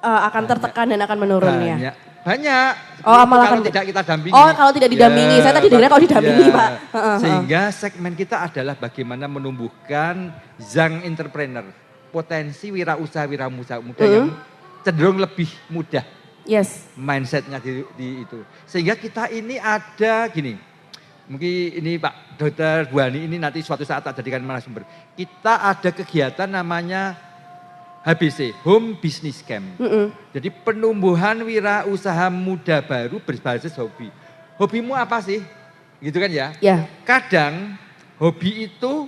akan tertekan dan akan menurun ya. Banyak. Oh, malah kalau tidak kita dampingi. Oh, kalau tidak didampingi. Saya tadi dengar kalau didampingi, Pak. Sehingga segmen kita adalah bagaimana menumbuhkan young entrepreneur, potensi wirausaha muda yang cenderung lebih mudah. Mindsetnya di itu. Sehingga kita ini ada gini. Mungkin ini Pak Dr. Bu Hani ini nanti suatu saat tak jadikan narasumber. Kita ada kegiatan namanya HBC, Home Business Camp. Jadi penumbuhan wirausaha muda baru berbasis hobi. Hobimu apa sih? Gitu kan ya? Kadang hobi itu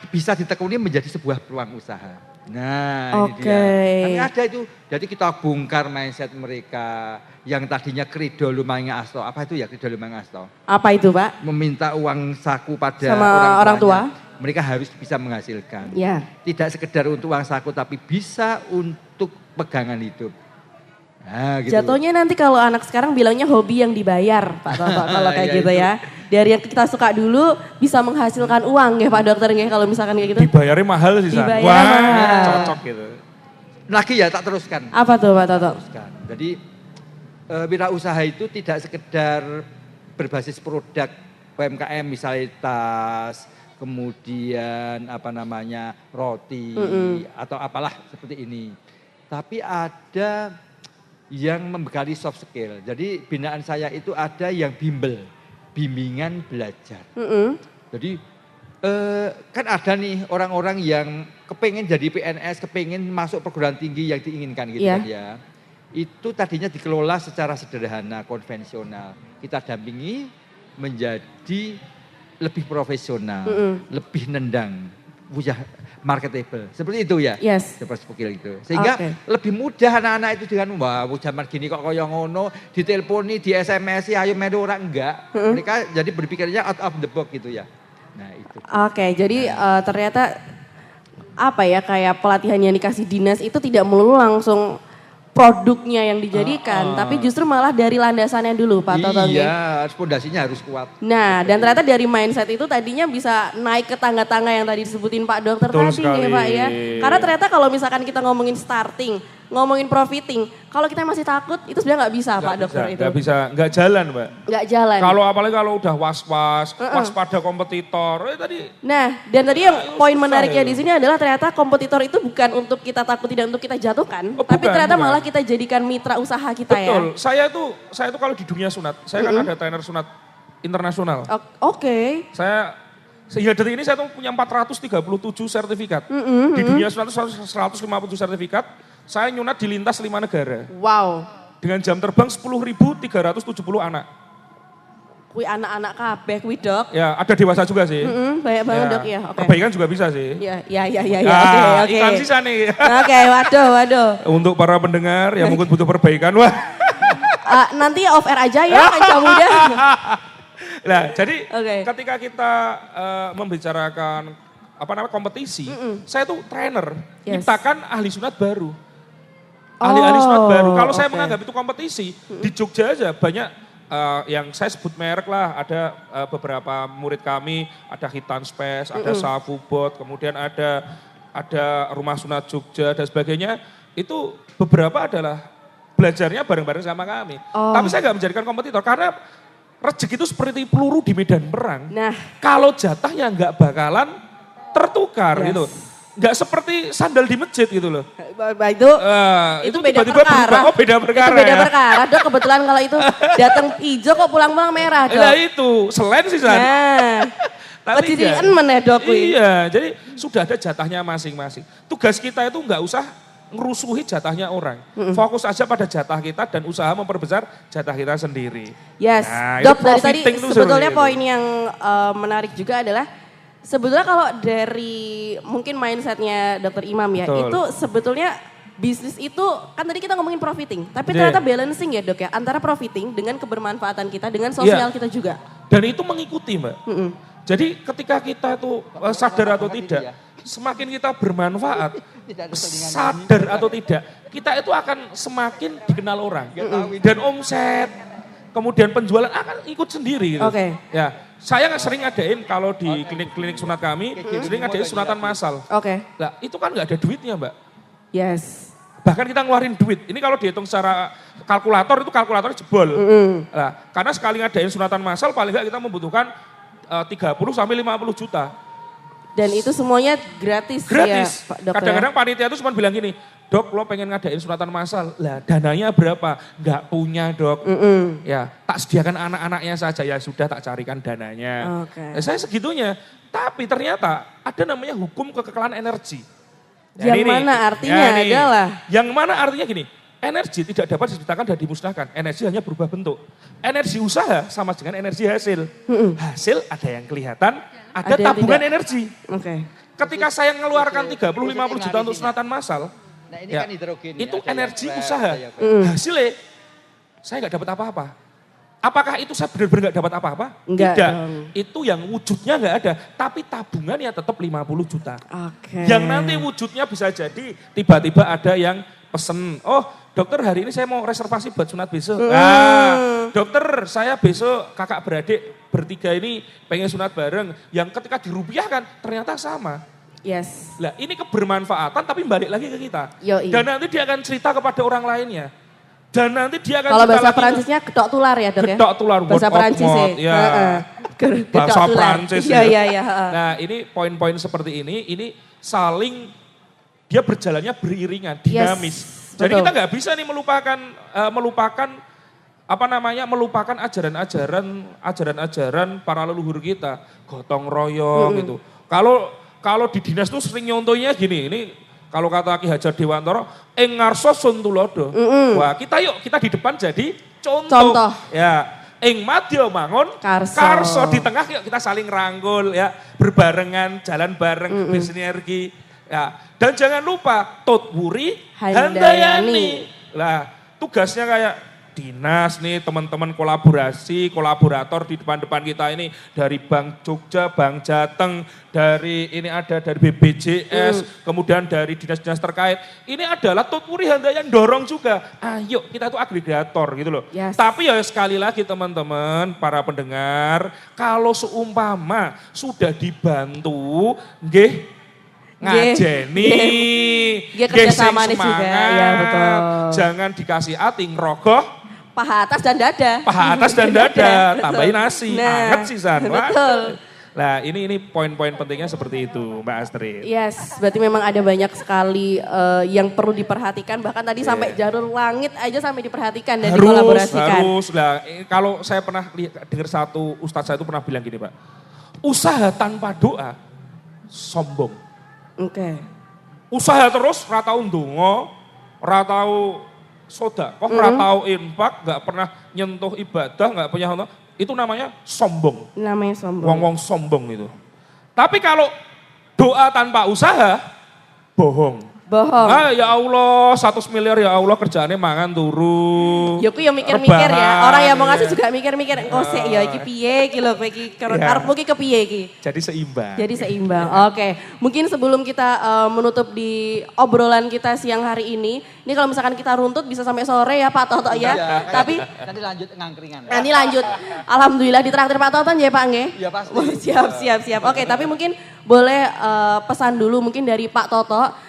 bisa ditekuni menjadi sebuah peluang usaha. Nah ini dia. Kami ada itu. Jadi kita bongkar mindset mereka. Yang tadinya krido lumangnya asto. Apa itu ya krido lumangnya asto? Apa itu Pak? Meminta uang saku pada sama orang tua. Mereka harus bisa menghasilkan. Tidak sekedar untuk uang saku tapi bisa untuk pegangan hidup. Nah, gitu. Jatuhnya nanti kalau anak sekarang bilangnya hobi yang dibayar Pak Toto kalau kayak gitu ya. Dari yang kita suka dulu bisa menghasilkan uang ya Pak Dokter ya kalau misalkan kayak gitu. Dibayarnya mahal sih. Dibayar mahal. Cocok gitu. Lagi ya tak teruskan. Apa tuh Pak Toto? Jadi wirausaha itu tidak sekedar berbasis produk UMKM misalnya tas, kemudian roti atau apalah seperti ini. Tapi ada yang membekali soft skill. Jadi binaan saya itu ada yang bimbingan belajar. Jadi kan ada nih orang-orang yang kepengen jadi PNS, kepengen masuk perguruan tinggi yang diinginkan gitu kan ya. Itu tadinya dikelola secara sederhana, konvensional. Kita dampingi menjadi lebih profesional, lebih nendang, marketable. Seperti itu ya. Yes. Seperti skill itu. Sehingga Oke. lebih mudah anak-anak itu dengan wah zaman gini kok kaya ngono, diteleponi, di SMS-i ayo melu ora enggak. Mereka jadi berpikirnya out of the box gitu ya. Nah, itu. Oke, jadi ternyata apa ya kayak pelatihan yang dikasih dinas itu tidak melulu langsung produknya yang dijadikan, tapi justru malah dari landasannya dulu Pak Toto. Iya, fondasinya harus kuat. Nah, dan ternyata dari mindset itu tadinya bisa naik ke tangga-tangga yang tadi disebutin Pak Dokter Betul tadi ya Pak ya. Karena ternyata kalau misalkan kita ngomongin starting, ngomongin profiting, kalau kita masih takut itu sebenarnya nggak bisa Pak Dokter itu. Nggak bisa, nggak jalan Mbak. Nggak jalan. Kalau apalagi kalau udah was-was, waspada kompetitor, tadi. Nah, dan tadi yang poin susah menariknya ya. di sini adalah ternyata kompetitor itu bukan untuk kita takut, tidak untuk kita jatuhkan, Oh, tapi bukan, ternyata bukan. malah kita jadikan mitra usaha kita Betul, ya. saya itu kalau di dunia sunat, saya kan ada trainer sunat internasional. Oke. Saya sehingga detik ini saya tuh punya 437 sertifikat. Di dunia sunat itu 157 sertifikat. Saya nyunat di lintas 5 negara. Wow. Dengan jam terbang 10.370 anak. Kui anak-anak kabeh, kui Dok. Ya, ada dewasa juga sih. Banyak banget Dok ya. Oke. Perbaikan juga bisa sih. Ya. Oke. Ah, Oke. iklan sisa nih. Oke, waduh. Untuk para pendengar yang mungkin butuh perbaikan, wah. Nanti off air aja ya, Kanca Muda. Nah, jadi Oke. ketika kita membicarakan kompetisi, saya tuh trainer, Yes. ciptakan ahli sunat baru. Ahli-ahli sunat baru. Kalau saya oke. menganggap itu kompetisi, di Jogja aja banyak yang saya sebut merek lah, ada beberapa murid kami, ada Hitan Space, ada Safubot, kemudian ada Rumah Sunat Jogja dan sebagainya. Itu beberapa adalah belajarnya bareng-bareng sama kami. Tapi saya nggak menjadikan kompetitor karena rezeki itu seperti peluru di medan perang. Nah. Kalau jatahnya nggak bakalan tertukar Yes. gitu. Nggak seperti sandal di masjid gitu loh. Itu beda tiba-tiba perkara. berubah. Oh, beda perkara Itu beda ya. perkara. Dok kebetulan kalau itu datang hijau kok pulang-pulang merah Dok. Nah itu, selain sih San. Nah. Tapi Kejadian enggak. meneh Dok kuwi. Iya, jadi sudah ada jatahnya masing-masing. Tugas kita itu nggak usah ngerusuhi jatahnya orang. Fokus aja pada jatah kita dan usaha memperbesar jatah kita sendiri. Yes, Nah, Dok itu dari tadi profiting tuh sebetulnya seperti poin itu. yang menarik juga adalah sebetulnya kalau dari mungkin mindsetnya Dokter Imam ya, Betul. itu sebetulnya bisnis itu kan tadi kita ngomongin profiting, tapi Iya. ternyata balancing ya Dok ya, antara profiting dengan kebermanfaatan kita, dengan sosial Iya. kita juga. Dan itu mengikuti Mbak. Jadi ketika kita itu sadar atau tidak, semakin kita bermanfaat, sadar atau tidak, kita itu akan semakin dikenal orang. Dan omset, kemudian penjualan akan ikut sendiri. Gitu. Oke. Ya, saya sering ngadain kalau di klinik-klinik sunat kami, sering ngadain sunatan massal. Oke, Nah, itu kan nggak ada duitnya Mbak. yes. Bahkan kita ngeluarin duit. Ini kalau dihitung secara kalkulator, itu kalkulatornya jebol. Nah, karena sekali ngadain sunatan massal, paling nggak kita membutuhkan 30 sampai 50 juta. Dan itu semuanya gratis, Gratis. ya Pak Dokter. Kadang-kadang panitia itu cuma bilang gini, Dok lo pengen ngadain sunatan massal. Lah dananya berapa? Nggak punya Dok. Ya tak sediakan anak-anaknya saja. Ya sudah tak carikan dananya. Oke. Saya segitunya. Tapi ternyata ada namanya hukum kekekalan energi. Yang ini. mana artinya ini. adalah? Yang mana artinya gini, energi tidak dapat diciptakan dan dimusnahkan. Energi hanya berubah bentuk. Energi usaha sama dengan energi hasil. Hasil ada yang kelihatan, ada Ada yang tabungan tidak. energi. Oke. Ketika saya ngeluarkan 30-50 juta untuk sunatan massal, Nah, ini ya, kan hidrogen. itu ada yang energi flat, usaha. ada yang- Hasilnya saya nggak dapat apa-apa. Apakah itu saya benar-benar nggak dapat apa-apa? Enggak Tidak. dong. Itu yang wujudnya nggak ada, tapi tabungannya tetap 50 juta. Oke. Yang nanti wujudnya bisa jadi tiba-tiba ada yang pesen, oh dokter hari ini saya mau reservasi buat sunat besok. Nah, dokter saya besok kakak beradik bertiga ini pengen sunat bareng. Yang ketika dirupiahkan ternyata sama. Yes. Lah ini kebermanfaatan tapi balik lagi ke kita. Yoi. Dan nanti dia akan cerita kepada orang lainnya. Dan nanti dia akan Kalau cerita bahasa lagi, Perancisnya getok tular ya Dok ya? Getok tular, Bahasa word of Perancis mouth, ya. Getok bahasa tular. Prancis. Iya, ya. iya, iya. Nah ini poin-poin seperti ini saling dia berjalannya beriringan, Yes, dinamis. Jadi betul. kita nggak bisa nih melupakan ajaran-ajaran para leluhur kita, gotong royong gitu. Kalau di dinas tuh sering nyontohnya gini, ini kalau kata Ki Hajar Dewantara, ing ngarsa sun tulodo. Wah, kita di depan jadi contoh. Ya, ing madya mangun Karso. di tengah yuk kita saling rangkul ya, berbarengan, jalan bareng, bersinergi. Ya, dan jangan lupa Tutwuri Handayani. Handayani. Lah, tugasnya kayak dinas nih, teman-teman kolaborator di depan-depan kita ini dari Bank Jogja, Bank Jateng, dari ini ada dari BPJS, kemudian dari dinas-dinas terkait. Ini adalah Tutwuri Handayani dorong juga. Ayo kita itu agregator gitu loh. Yes. Tapi ya sekali lagi teman-teman, para pendengar, kalau seumpama sudah dibantu, nggih ngajeni, Nggih, kerjasama sing nih juga, semangat, ya betul. jangan dikasih ating rogoh, Paha atas dan dada. paha atas dan dada, Betul. tambahin nasi, Nah, anget sih San. Wah. betul. Nah ini poin-poin pentingnya seperti itu Mbak Astrid. Yes, berarti memang ada banyak sekali yang perlu diperhatikan. Bahkan tadi sampai jalur langit aja sampai diperhatikan dan dikolaborasikan. Harus. Lah, kalau saya pernah dengar satu ustadz saya itu pernah bilang gini Pak. Usaha tanpa doa sombong. Oke. Usaha terus ratau ndonga, ratau sedekah, ratau infak, nggak pernah nyentuh ibadah, nggak punya itu namanya sombong. Namanya sombong. Wong-wong sombong itu. Tapi kalau doa tanpa usaha, bohong. Bohong. Ah, ya Allah, 100 miliar ya Allah kerjaannya mangan turu. Ya aku yang mikir-mikir ya. rebahan, Orang yang mau ngasih ya. juga mikir-mikir. Engko sik ya iki piye iki lho iki karepmu iki kepiye iki. Jadi seimbang. Jadi seimbang. Oke, mungkin sebelum kita menutup di obrolan kita siang hari ini kalau misalkan kita runtut bisa sampai sore ya Pak Toto ya. Tapi Nanti lanjut ngangkringan. nanti lanjut. Alhamdulillah ditraktir Pak Toto ya Pak nggih? Iya pasti. Oh, siap. Oke, tapi mungkin boleh pesan dulu mungkin dari Pak Toto.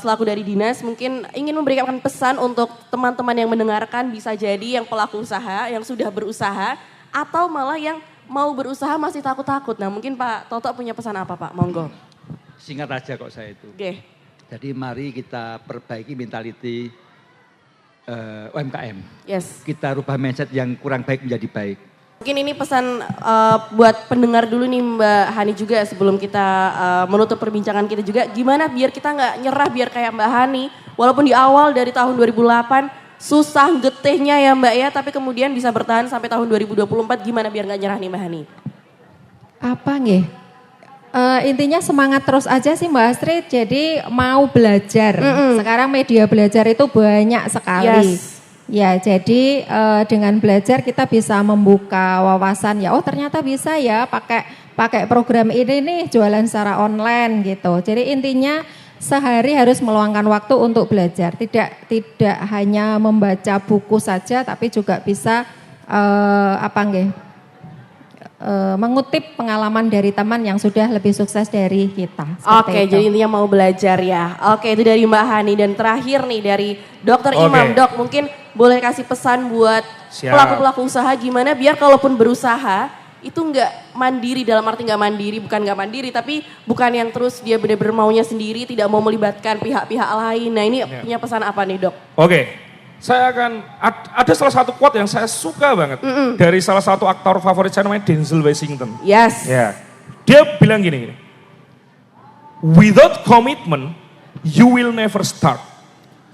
Selaku dari dinas mungkin ingin memberikan pesan untuk teman-teman yang mendengarkan, bisa jadi yang pelaku usaha, yang sudah berusaha, atau malah yang mau berusaha masih takut-takut. Nah mungkin Pak Toto punya pesan apa Pak? Monggo. Singkat aja kok saya itu. Oke. Jadi mari kita perbaiki mentality UMKM. Yes. Kita rubah mindset yang kurang baik menjadi baik. Mungkin ini pesan buat pendengar dulu nih Mbak Hani juga sebelum kita menutup perbincangan kita juga. Gimana biar kita nggak nyerah biar kayak Mbak Hani. Walaupun di awal dari tahun 2008 susah getihnya ya Mbak ya. Tapi kemudian bisa bertahan sampai tahun 2024. Gimana biar nggak nyerah nih Mbak Hani? Apa nggih? Intinya semangat terus aja sih Mbak Astrid. Jadi mau belajar. Sekarang media belajar itu banyak sekali. Yes. Ya, jadi dengan belajar kita bisa membuka wawasan ya. Oh, ternyata bisa ya pakai program ini nih jualan secara online gitu. Jadi intinya sehari harus meluangkan waktu untuk belajar. Tidak hanya membaca buku saja, tapi juga bisa mengutip pengalaman dari teman yang sudah lebih sukses dari kita. Oke, jadi intinya mau belajar ya. Oke, itu dari Mbak Hani. Dan terakhir nih dari Dokter Imam. Dok, mungkin boleh kasih pesan buat Siap. pelaku-pelaku usaha gimana biar kalaupun berusaha itu nggak mandiri, dalam arti nggak mandiri, bukan nggak mandiri, tapi bukan yang terus dia benar-benar maunya sendiri, tidak mau melibatkan pihak-pihak lain. Nah ini punya pesan apa nih Dok? Oke, saya akan, ada salah satu quote yang saya suka banget. Dari salah satu aktor favorit saya namanya Denzel Washington. Yes. Ya, dia bilang gini, without commitment, you will never start.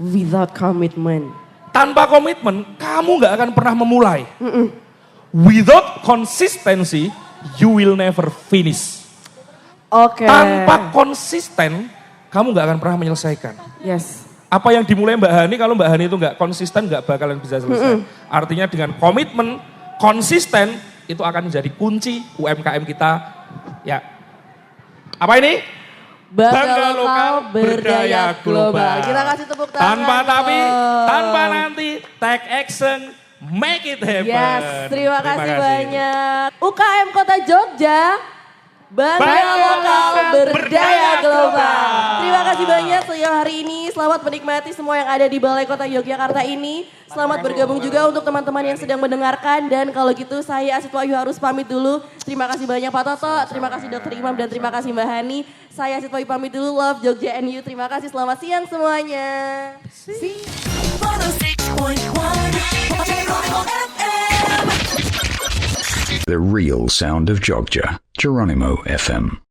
Without commitment. Tanpa komitmen, kamu nggak akan pernah memulai. Without consistency, you will never finish. Oke. Tanpa konsisten, kamu nggak akan pernah menyelesaikan. Yes. Apa yang dimulai Mbak Hani, kalau Mbak Hani itu nggak konsisten, nggak bakalan bisa selesai. Artinya dengan komitmen, konsisten, itu akan menjadi kunci UMKM kita. Ya, apa ini? Bangga lokal, berdaya global. Kita kasih tepuk tangan. Tanpa tapi, dong. tanpa nanti, take action, make it happen. Yes, terima kasih banyak. UKM Kota Jogja, bangga lokal, berdaya global. Terima kasih banyak siang hari ini. Selamat menikmati semua yang ada di Balai Kota Yogyakarta ini. Selamat bergabung juga untuk teman-teman yang sedang mendengarkan. Dan kalau gitu saya Astrid Wahyu harus pamit dulu. Terima kasih banyak Pak Toto, terima kasih Dokter Imam, dan terima kasih Mbak Hani. Saya Astrid Wahyu pamit dulu. Love Jogja and you. Terima kasih, selamat siang semuanya. See. 106.1 The real sound of Jogja. Geronimo FM.